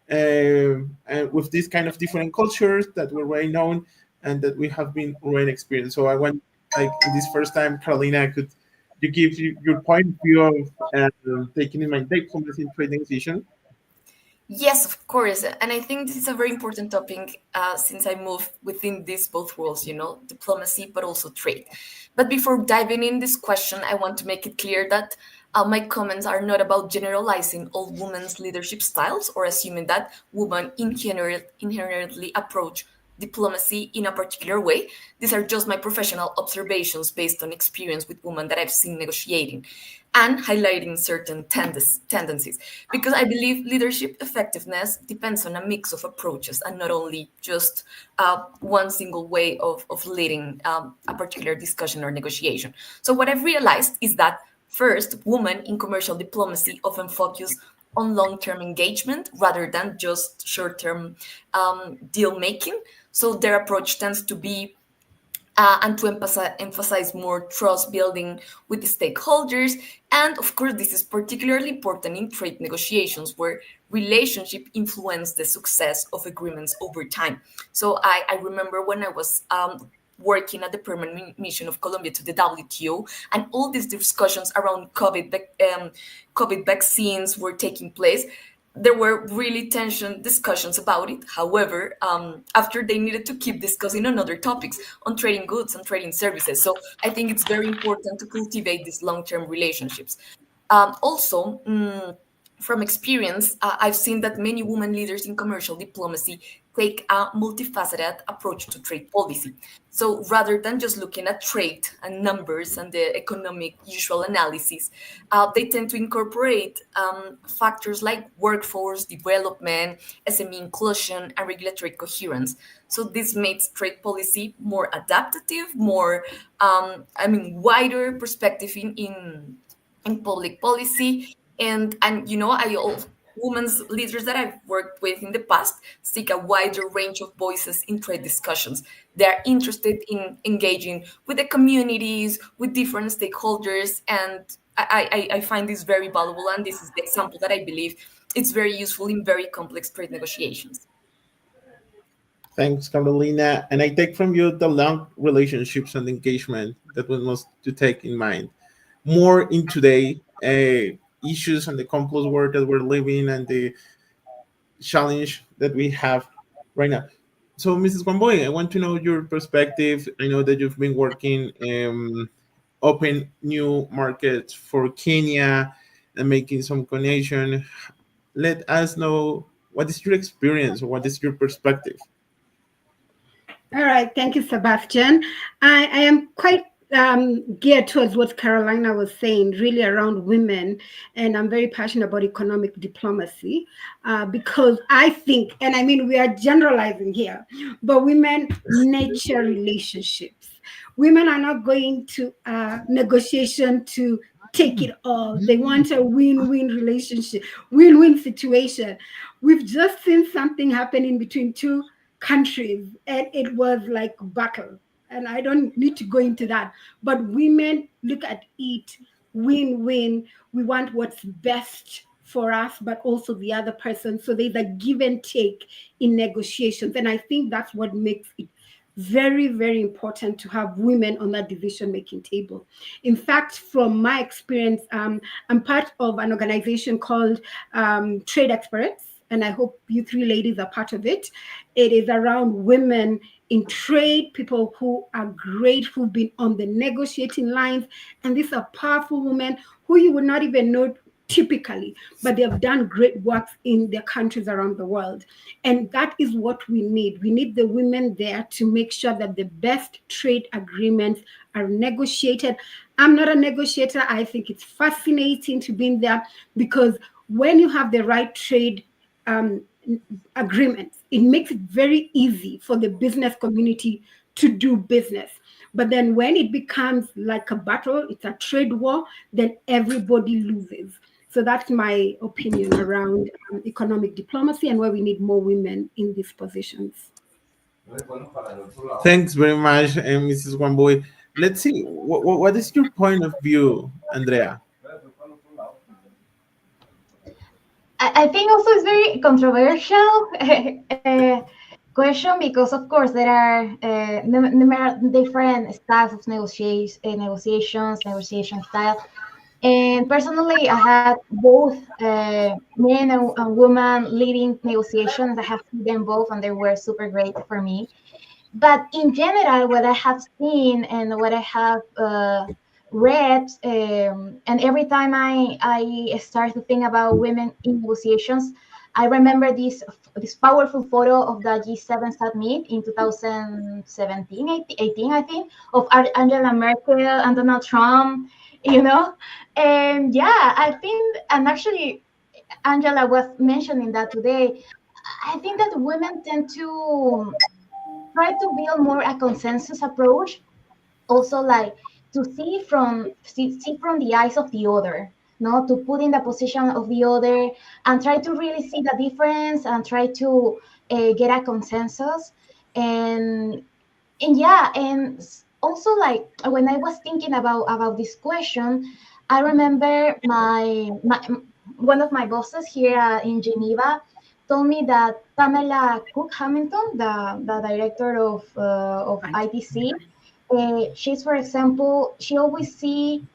and with this kind of different cultures that were already known and that we have been already experienced. So I want like in this first time, Carolina, could you give your point of view of taking in mind diplomacy in trade negotiation? Yes, of course. And I think this is a very important topic since I move within these both worlds, diplomacy, but also trade. But before diving in this question, I want to make it clear that my comments are not about generalizing all women's leadership styles or assuming that women inherently approach diplomacy in a particular way. These are just my professional observations based on experience with women that I've seen negotiating and highlighting certain tendencies. Because I believe leadership effectiveness depends on a mix of approaches and not only just one single way of leading a particular discussion or negotiation. So what I've realized is that first, women in commercial diplomacy often focus on long-term engagement rather than just short-term deal making. So their approach tends to be and to emphasize more trust building with the stakeholders. And of course, this is particularly important in trade negotiations where relationship influence the success of agreements over time. So I remember when I was working at the permanent mission of Colombia to the WTO, and all these discussions around COVID vaccines were taking place. There were really tension discussions about it. However, after they needed to keep discussing on other topics, on trading goods, on trading services. So I think it's very important to cultivate these long-term relationships. Also, from experience, I've seen that many women leaders in commercial diplomacy take a multifaceted approach to trade policy. So rather than just looking at trade and numbers and the economic usual analysis, they tend to incorporate factors like workforce development, SME inclusion, and regulatory coherence. So this makes trade policy more adaptive, more, wider perspective in public policy. And women's leaders that I've worked with in the past seek a wider range of voices in trade discussions. They're interested in engaging with the communities, with different stakeholders, and I find this very valuable. And this is the example that I believe it's very useful in very complex trade negotiations. Thanks, Carolina. And I take from you the long relationships and engagement that we must to take in mind. More in today issues and the complex world that we're living and the challenge that we have right now. So, Mrs. Wamboy, I want to know your perspective. I know that you've been working open new markets for Kenya and making some connection. Let us know what is your experience or what is your perspective. All right, thank you, Sebastian. I am quite geared towards what Carolina was saying, really around women, and I'm very passionate about economic diplomacy because I think, and I mean we are generalizing here, but women nurture relationships. Women are not going to negotiation to take it all. They want a win-win relationship, win-win situation. We've just seen something happening between two countries, and it was like battle. And I don't need to go into that. But women look at it win-win. We want what's best for us, but also the other person. So there's a give and take in negotiations. And I think that's what makes it very, very important to have women on that decision-making table. In fact, from my experience, I'm part of an organization called Trade Experts, and I hope you three ladies are part of it. It is around women in trade, people who are great, who've been on the negotiating lines, and these are powerful women who you would not even know typically, but they have done great work in their countries around the world. And that is what we need. We need the women there to make sure that the best trade agreements are negotiated. I'm not a negotiator. I think it's fascinating to be in there, because when you have the right trade agreements, it makes it very easy for the business community to do business. But then when it becomes like a battle, it's a trade war, then everybody loses. So that's my opinion around economic diplomacy and why we need more women in these positions. Thanks very much, Mrs. Wamboy. Let's see, what is your point of view, Andrea? I think also it's very controversial question, because of course there are different styles of negotiation style. And personally, I had both men and women leading negotiations. I have seen them both, and they were super great for me. But in general, what I have seen and what I have read, and every time I start to think about women in negotiations, I remember this powerful photo of the G7 summit in 2017, 18, I think, of Angela Merkel and Donald Trump, you know. And yeah, I think, and actually Angela was mentioning that today, I think that women tend to try to build more a consensus approach, also like to see from the eyes of the other, no, to put in the position of the other and try to really see the difference and try to get a consensus. And yeah, and also, like, when I was thinking about this question, I remember my one of my bosses here in Geneva told me that Pamela Cook Hamilton, the director of ITC, she's, for example, she always see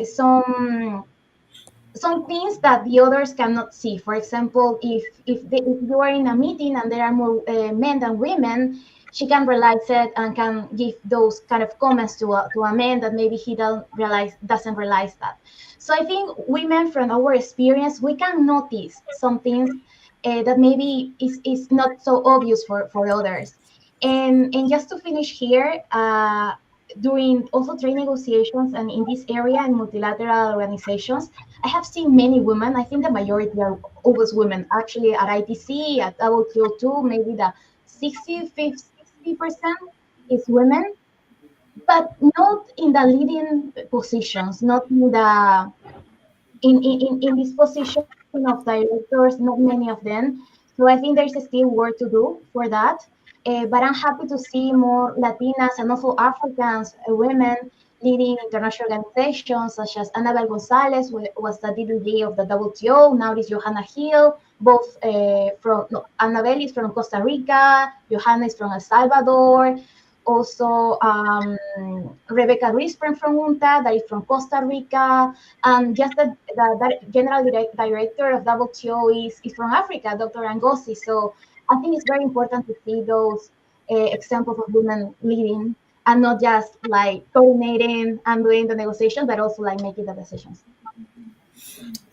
some things that the others cannot see. For example, if you are in a meeting and there are more men than women, she can realize it and can give those kind of comments to a man that maybe he doesn't realize that. So I think women, from our experience, we can notice some things that maybe is not so obvious for others. And just to finish here, during also trade negotiations and in this area in multilateral organizations, I have seen many women. I think the majority are always women. Actually, at ITC, at WTO too, maybe the 60% is women, but not in the leading positions, not in the in this position of directors, not many of them. So I think there's still work to do for that. But I'm happy to see more Latinas and also Africans, women leading international organizations, such as Annabel Gonzalez, who was the DDG of the WTO. Now it's Johanna Hill, both Annabel is from Costa Rica, Johanna is from El Salvador. Also, Rebecca Risper from UNTA, that is from Costa Rica, and just the general director of WTO is from Africa, Dr. Angosi. So I think it's very important to see those examples of women leading, and not just like coordinating and doing the negotiations, but also like making the decisions.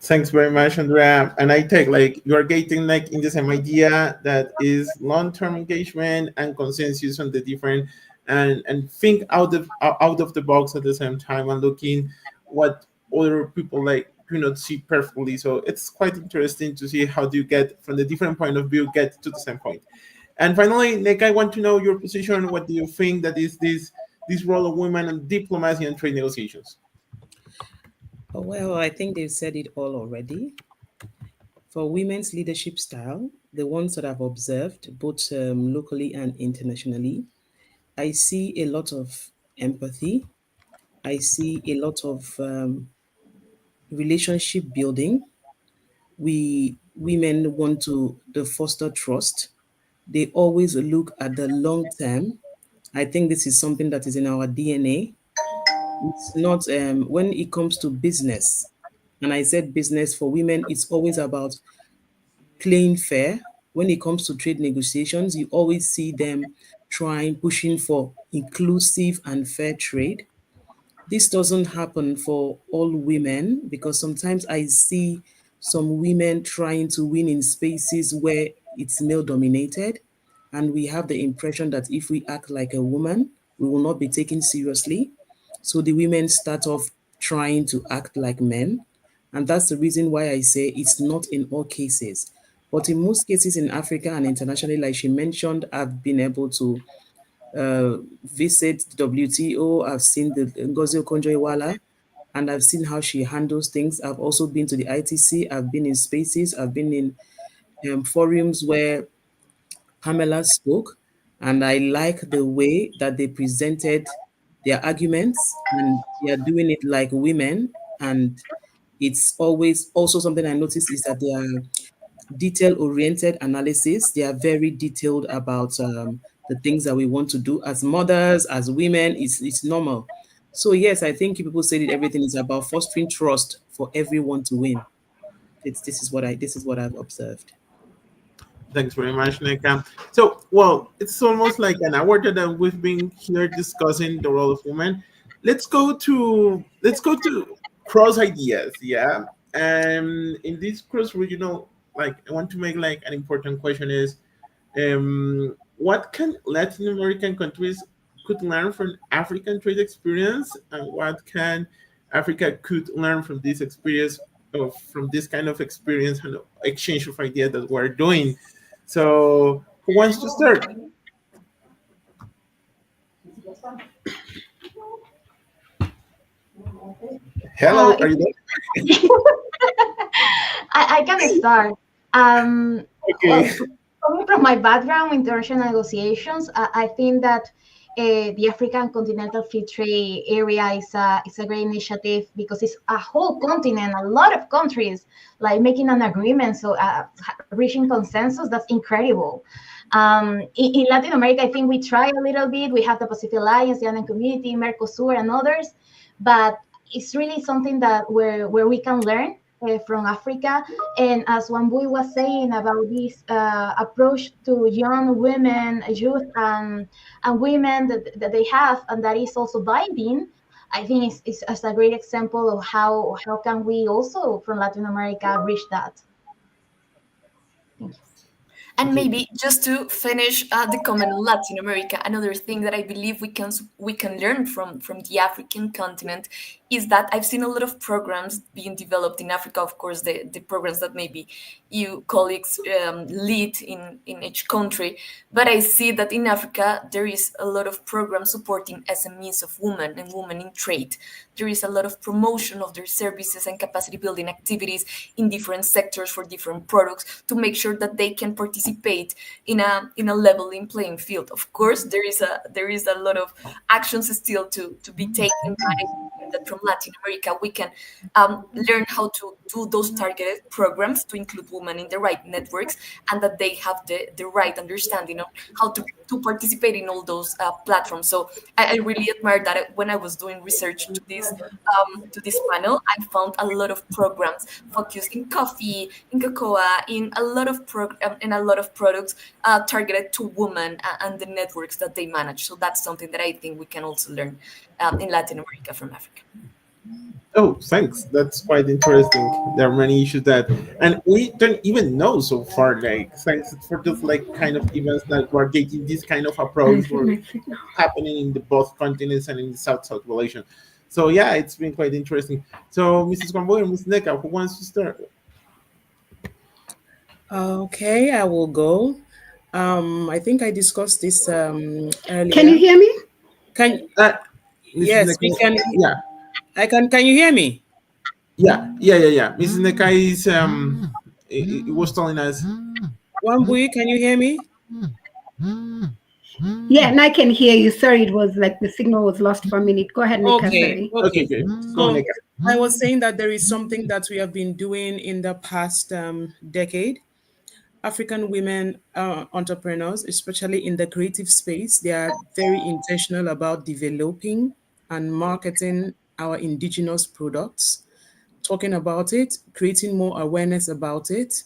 Thanks very much, Andrea. And I take, like, you're getting like in the same idea that is long-term engagement and consensus on the different, and think out of the box at the same time, and looking what other people like do not see perfectly. So it's quite interesting to see how do you get from the different point of view get to the same point. And finally, Nick, I want to know your position. What do you think that is this role of women in diplomacy and trade negotiations? Well, I think they've said it all already. For women's leadership style, the ones that I've observed, both locally and internationally, I see a lot of empathy. I see a lot of relationship building. We women want to the foster trust. They always look at the long term. I think this is something that is in our DNA. It's not when it comes to business, and I said business for women, it's always about playing fair. When it comes to trade negotiations, you always see them trying, pushing for inclusive and fair trade. This doesn't happen for all women because sometimes I see some women trying to win in spaces where it's male dominated. And we have the impression that if we act like a woman, we will not be taken seriously. So the women start off trying to act like men. And that's the reason why I say it's not in all cases. But in most cases in Africa and internationally, like she mentioned, I've been able to visit WTO. I've seen the Ngozi Okonjo-Iweala, and I've seen how she handles things. I've also been to the ITC. I've been in spaces. I've been in forums where Pamela spoke, and I like the way that they presented their arguments, and they are doing it like women. And it's always also something I noticed is that they are detail-oriented analysis. They are very detailed about the things that we want to do as mothers, as women. It's normal. So yes, I think people say that everything is about fostering trust for everyone to win. This is what I've observed. Thanks very much, Neka. So, well, it's almost like an hour that we've been here discussing the role of women. Let's go to cross ideas, yeah. And in this cross regional, like I want to make like an important question is, what can Latin American countries could learn from African trade experience, and what can Africa could learn from this experience of from this kind of experience and exchange of ideas that we're doing. So, who wants to start? Hello, are If you there? I can start. Okay. Coming from my background in international negotiations, I think that the African Continental Free Trade Area is a great initiative because it's a whole continent, a lot of countries like making an agreement, so reaching consensus. That's incredible. In Latin America, I think we try a little bit. We have the Pacific Alliance, the Andean Community, Mercosur, and others, but it's really something that where we can learn from Africa. And as Wambui was saying about this approach to young women, youth, and women that they have, and that is also binding, I think it's a great example of how can we also from Latin America reach that. Thank you. And maybe just to finish the comment on Latin America, another thing that I believe we can learn from the African continent is that I've seen a lot of programs being developed in Africa. Of course, the programs that maybe you colleagues lead in each country, but I see that in Africa there is a lot of programs supporting SMEs of women and women in trade. There is a lot of promotion of their services and capacity building activities in different sectors for different products to make sure that they can participate in a leveling playing field. Of course, there is a lot of actions still to be taken, but I think that from Latin America we can learn how to do those targeted programs to include women in the right networks, and that they have the right understanding of how to participate in all those platforms. So I really admire that. When I was doing research to this panel, I found a lot of programs focused in coffee, in cocoa, in a lot of in a lot of products targeted to women and the networks that they manage. So that's something that I think we can also learn in Latin America from Africa. Oh, thanks. That's quite interesting. There are many issues that, and we don't even know so far. Like, thanks for just like kind of events that we're getting this kind of approach for happening in the both continents and in the South-South relation. So yeah, it's been quite interesting. So, Mrs. Kwamboy and Ms. Neka, who wants to start? Okay, I will go. I think I discussed this earlier. Can you hear me? Can Mrs. yes, we Neka, can. yeah. I can. Can you hear me? Yeah. Mrs. Neka is it was telling us. Wambui, can you hear me? Yeah, and I can hear you. Sorry, it was like the signal was lost for a minute. Go ahead, Nika. Okay, Sorry. Okay, okay. okay. Go, So Nika. I was saying that there is something that we have been doing in the past decade. African women entrepreneurs, especially in the creative space, they are very intentional about developing and marketing our indigenous products, talking about it, creating more awareness about it.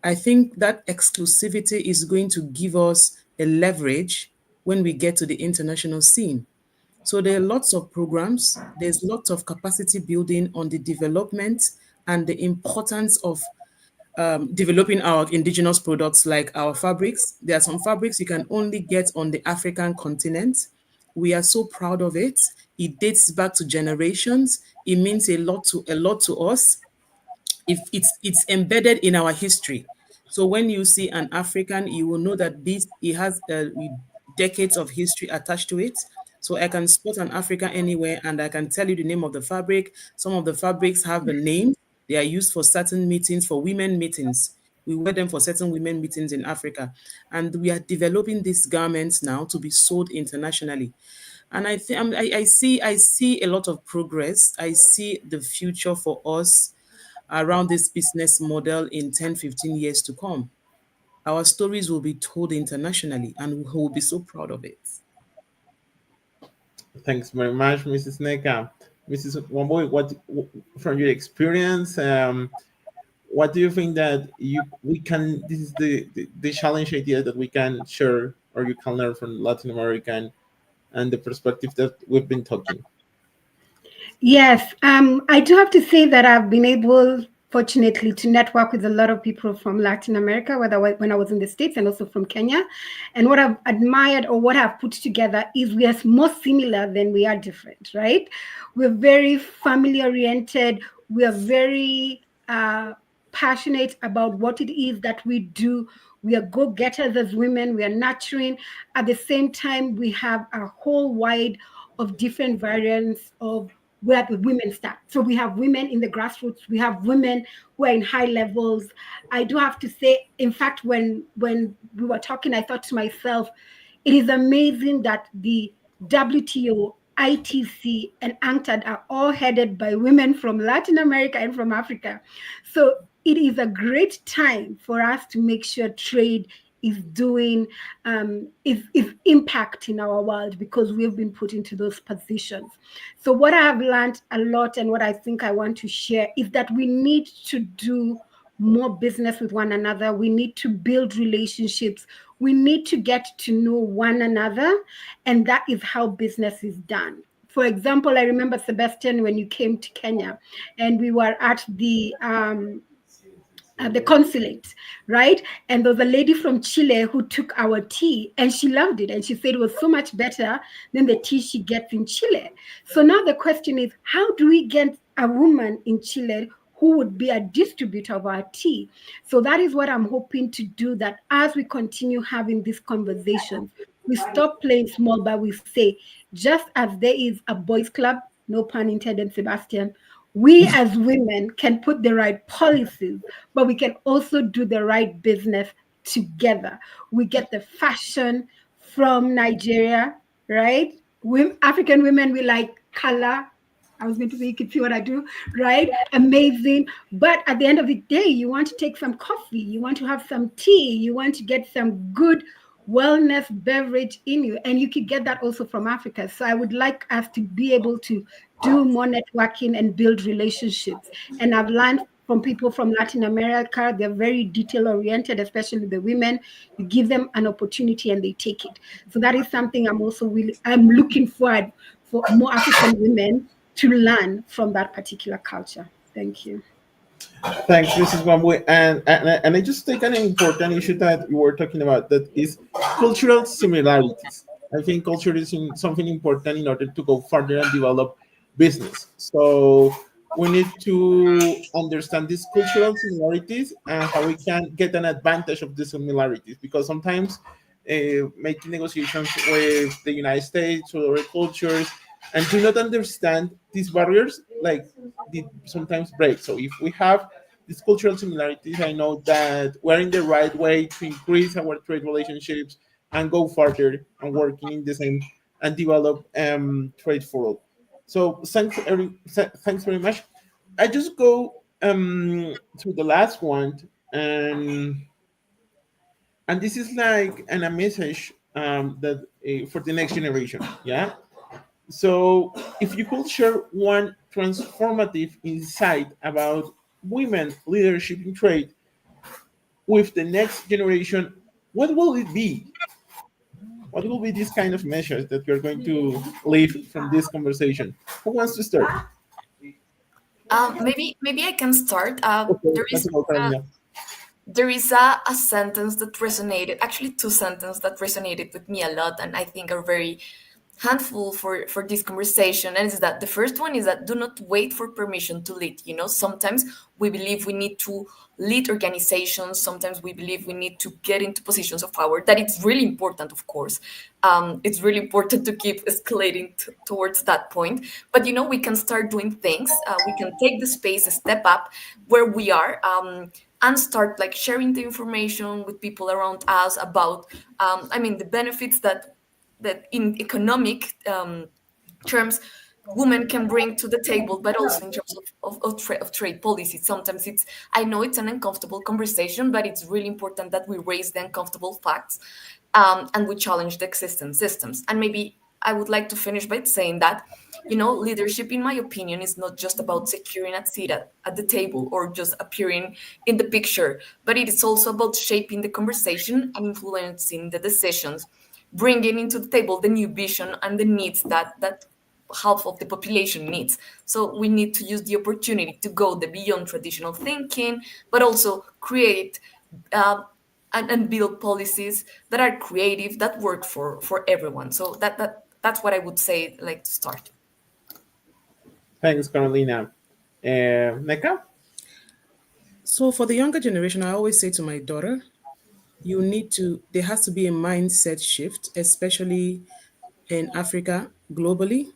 I think that exclusivity is going to give us a leverage when we get to the international scene. So there are lots of programs, there's lots of capacity building on the development and the importance of developing our indigenous products like our fabrics. There are some fabrics you can only get on the African continent. We are so proud of it. It dates back to generations. It means a lot to us. If it's embedded in our history. So when you see an African, you will know that this it has decades of history attached to it. So I can spot an African anywhere and I can tell you the name of the fabric. Some of the fabrics have a name. They are used for certain meetings, for women meetings. We wear them for certain women meetings in Africa. And we are developing these garments now to be sold internationally. And I think I see a lot of progress. I see the future for us around this business model in 10, 15 years to come. Our stories will be told internationally and we will be so proud of it. Thanks very much, Mrs. Neka. Mrs. Wamboy, what from your experience, what do you think that we can? This is the challenge idea that we can share or you can learn from Latin American and the perspective that we've been talking. Yes, I do have to say that I've been able, fortunately, to network with a lot of people from Latin America, when I was in the States and also from Kenya. And what I've admired or what I've put together is we are more similar than we are different, right? We're very family oriented. We are very passionate about what it is that we do. We are go-getters as women. We are nurturing. At the same time, we have a whole wide of different variants of where the women start. So we have women in the grassroots, we have women who are in high levels. I do have to say, in fact, when we were talking, I thought to myself, it is amazing that the WTO, ITC, and UNCTAD are all headed by women from Latin America and from Africa. So it is a great time for us to make sure trade is doing is impacting our world because we've been put into those positions. So what I have learned a lot and what I think I want to share is that we need to do more business with one another. We need to build relationships. We need to get to know one another. And that is how business is done. For example, I remember, Sebastian, when you came to Kenya and we were at the consulate, right? And there was a lady from Chile who took our tea and she loved it. And she said it was so much better than the tea she gets in Chile. So now the question is, how do we get a woman in Chile who would be a distributor of our tea? So that is what I'm hoping to do, that as we continue having these conversations, we stop playing small, but we say, just as there is a boys club, no pun intended, Sebastian, we as women can put the right policies, but we can also do the right business together. We get the fashion from Nigeria, right? African women, we like color. I was going to say, you can see what I do, right? Amazing. But at the end of the day, you want to take some coffee, you want to have some tea, you want to get some good wellness beverage in you. And you could get that also from Africa. So I would like us to be able to do more networking and build relationships. And I've learned from people from Latin America, they're very detail oriented, especially the women. You give them an opportunity and they take it. So that is something I'm looking forward for more African women to learn from that particular culture. Thank you. Thanks, Mrs. Wambui. And I just take an important issue that you were talking about, that is cultural similarities. I think culture is something important in order to go further and develop business. So we need to understand these cultural similarities and how we can get an advantage of the similarities, because sometimes making negotiations with the United States or other cultures and do not understand these barriers, like, sometimes break. So if we have these cultural similarities, I know that we're in the right way to increase our trade relationships and go further and working in the same and develop trade for all. So thanks very much. I just go to the last one, and this is like a message that for the next generation. Yeah. So if you could share one transformative insight about women leadership in trade with the next generation, what will it be? What will be this kind of message that you're going to leave from this conversation? Who wants to start? Maybe I can start. Okay, let's go, Carolina. There is a sentence that resonated, actually two sentences that resonated with me a lot, and I think are very handful for this conversation. And is that the first one is that do not wait for permission to lead. You know, sometimes we believe we need to lead organizations. Sometimes we believe we need to get into positions of power. That it's really important, of course. It's really important to keep escalating towards that point. But you know, we can start doing things. We can take the space, a step up where we are. And start like sharing the information with people around us about, the benefits that in economic terms women can bring to the table, but also in terms of trade policy. Sometimes I know it's an uncomfortable conversation, but it's really important that we raise the uncomfortable facts, and we challenge the existing systems. And maybe I would like to finish by saying that, you know, leadership, in my opinion, is not just about securing a seat at the table or just appearing in the picture, but it is also about shaping the conversation and influencing the decisions, bringing into the table the new vision and the needs that half of the population needs. So we need to use the opportunity to go beyond traditional thinking, but also create and build policies that are creative, that work for everyone. So that's what I would say, like, to start. Thanks, Carolina. Neka? So for the younger generation, I always say to my daughter, there has to be a mindset shift, especially in Africa, globally.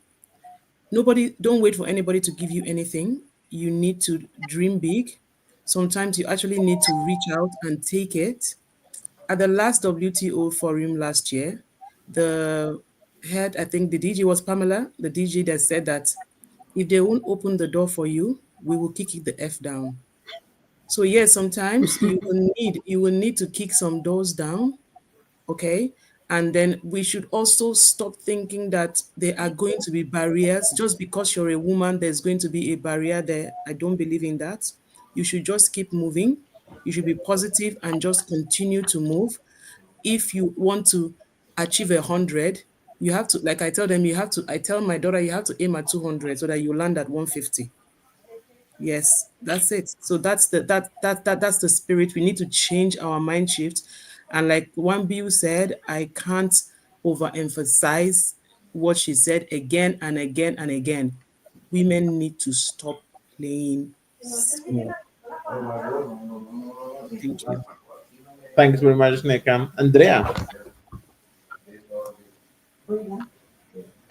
Don't wait for anybody to give you anything. You need to dream big. Sometimes you actually need to reach out and take it. At the last WTO forum last year, the head, I think the DG was Pamela, the DG that said that if they won't open the door for you, we will kick it the F down. So yes, sometimes you will need to kick some doors down, okay? And then we should also stop thinking that there are going to be barriers. Just because you're a woman, there's going to be a barrier there. I don't believe in that. You should just keep moving. You should be positive and just continue to move. If you want to achieve 100, you have to, like I tell them, I tell my daughter, you have to aim at 200 so that you land at 150. Yes, that's it. So that's the spirit. We need to change our mind shift. And like one Bill said, I can't overemphasize what she said again and again and again. Women need to stop playing small. Thank you. Thanks very much, Neka. Andrea?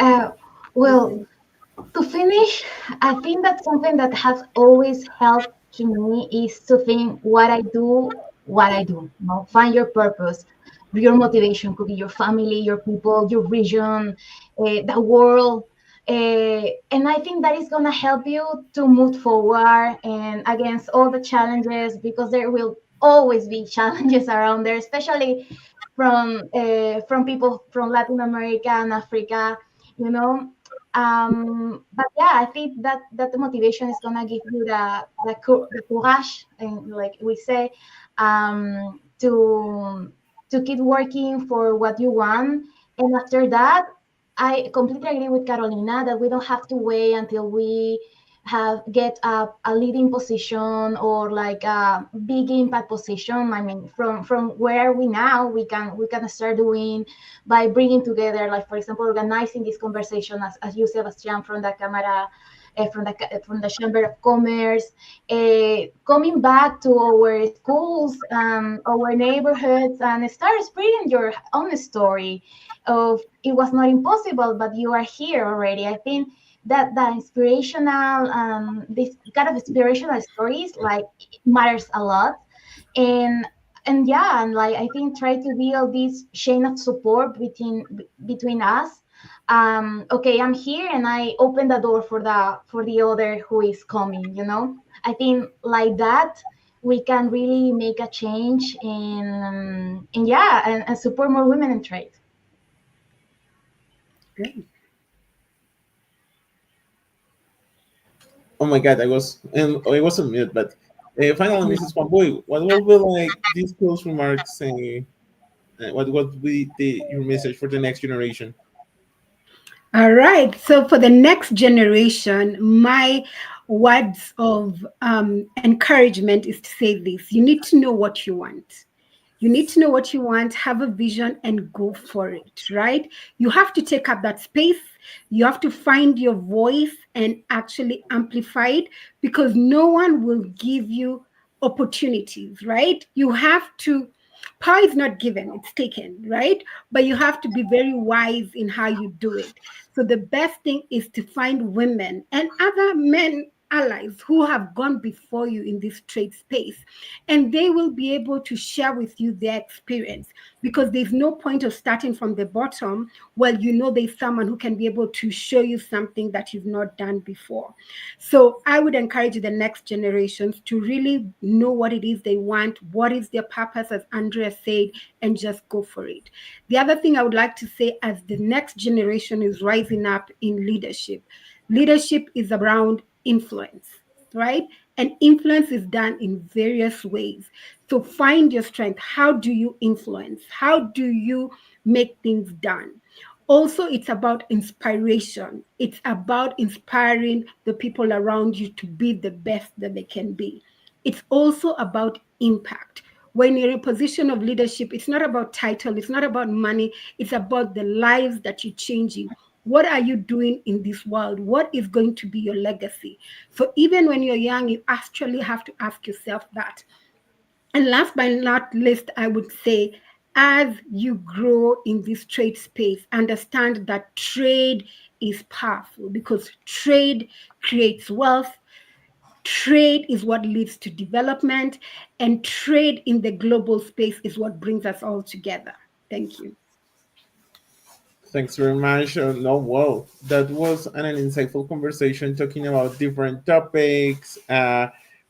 Uh, well, to finish, I think that something that has always helped to me is to think what I do. You know, find your purpose. Your motivation could be your family, your people, your region, the world. And I think that is going to help you to move forward and against all the challenges, because there will always be challenges around there, especially from people from Latin America and Africa, you know. But yeah, I think that the motivation is gonna give you the courage, and like we say, to keep working for what you want. And after that, I completely agree with Carolina that we don't have to wait until we get a leading position or like a big impact position. I mean, from where we now, we can start doing by bringing together, like, for example, organizing this conversation, as you, Sebastian, from the Cámara, from the Chamber of Commerce, coming back to our schools, our neighborhoods, and start spreading your own story of it was not impossible, but you are here already. I think that inspirational, this kind of inspirational stories, like, it matters a lot. And yeah, and like, I think try to build this chain of support between us. Okay, I'm here, and I open the door for the other who is coming, I think like that we can really make a change and yeah, and support more women in trade. Great. Oh my God, I was on mute, but finally, Mrs. Wamboy, what will be like these close remarks? What would be your message for the next generation? All right. So for the next generation, my words of encouragement is to say this: you need to know what you want. You need to know what you want, have a vision, and go for it, right? You have to take up that space. You have to find your voice and actually amplify it, because no one will give you opportunities, right? You have to, power is not given, it's taken, right? But you have to be very wise in how you do it. So the best thing is to find women and other men allies who have gone before you in this trade space, and they will be able to share with you their experience, because there's no point of starting from the bottom. Well, there's someone who can be able to show you something that you've not done before. So I would encourage the next generations to really know what it is they want, what is their purpose, as Andrea said, and just go for it. The other thing I would like to say, as the next generation is rising up in leadership, leadership is around influence, right? And influence is done in various ways. So find your strength. How do you influence? How do you make things done? Also, it's about inspiration. It's about inspiring the people around you to be the best that they can be. It's also about impact. When you're in a position of leadership, it's not about title, it's not about money, it's about the lives that you're changing. What are you doing in this world? What is going to be your legacy? So even when you're young, you actually have to ask yourself that. And last but not least, I would say, as you grow in this trade space, understand that trade is powerful, because trade creates wealth. Trade is what leads to development, and trade in the global space is what brings us all together. Thank you. Thanks very much. No, wow, that was an insightful conversation talking about different topics.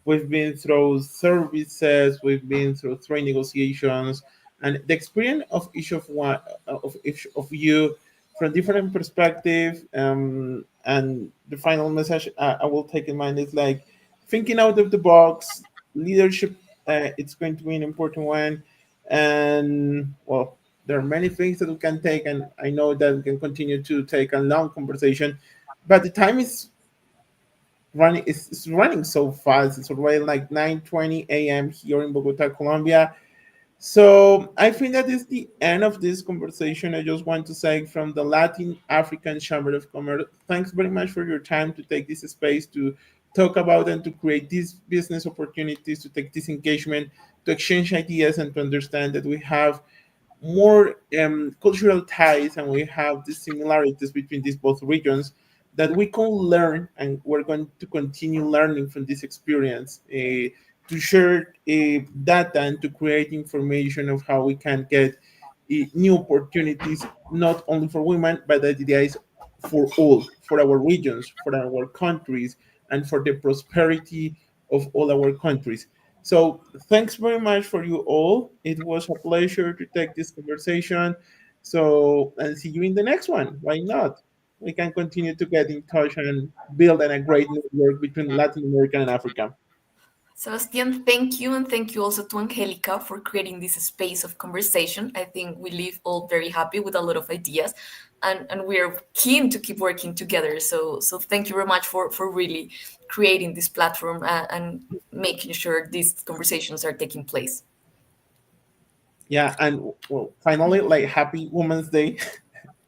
We've been through services, we've been through trade negotiations, and the experience of each of you from different perspective. And the final message I will take in mind is like thinking out of the box. Leadership, it's going to be an important one, and well, there are many things that we can take, and I know that we can continue to take a long conversation, but the time is running. It's running so fast. It's already like 9:20 a.m. here in Bogota, Colombia. So I think that is the end of this conversation. I just want to say from the Latin African Chamber of Commerce, thanks very much for your time to take this space to talk about and to create these business opportunities, to take this engagement, to exchange ideas, and to understand that we have more cultural ties and we have the similarities between these both regions that we can learn, and we're going to continue learning from this experience, to share data and to create information of how we can get new opportunities, not only for women, but the idea is for all, for our regions, for our countries, and for the prosperity of all our countries. So thanks very much for you all. It was a pleasure to take this conversation. So, and see you in the next one. Why not? We can continue to get in touch and build a great network between Latin America and Africa. Sebastian, thank you, and thank you also to Angelica for creating this space of conversation. I think we leave all very happy with a lot of ideas, and we are keen to keep working together. So thank you very much for really creating this platform and making sure these conversations are taking place. Yeah, and well, finally, like happy Women's Day.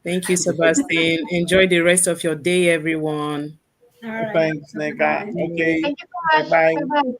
Thank you, Sebastian. Enjoy the rest of your day, everyone. All right. Thanks, Neka. Bye-bye. Okay, Thank you so bye much. bye. Bye bye.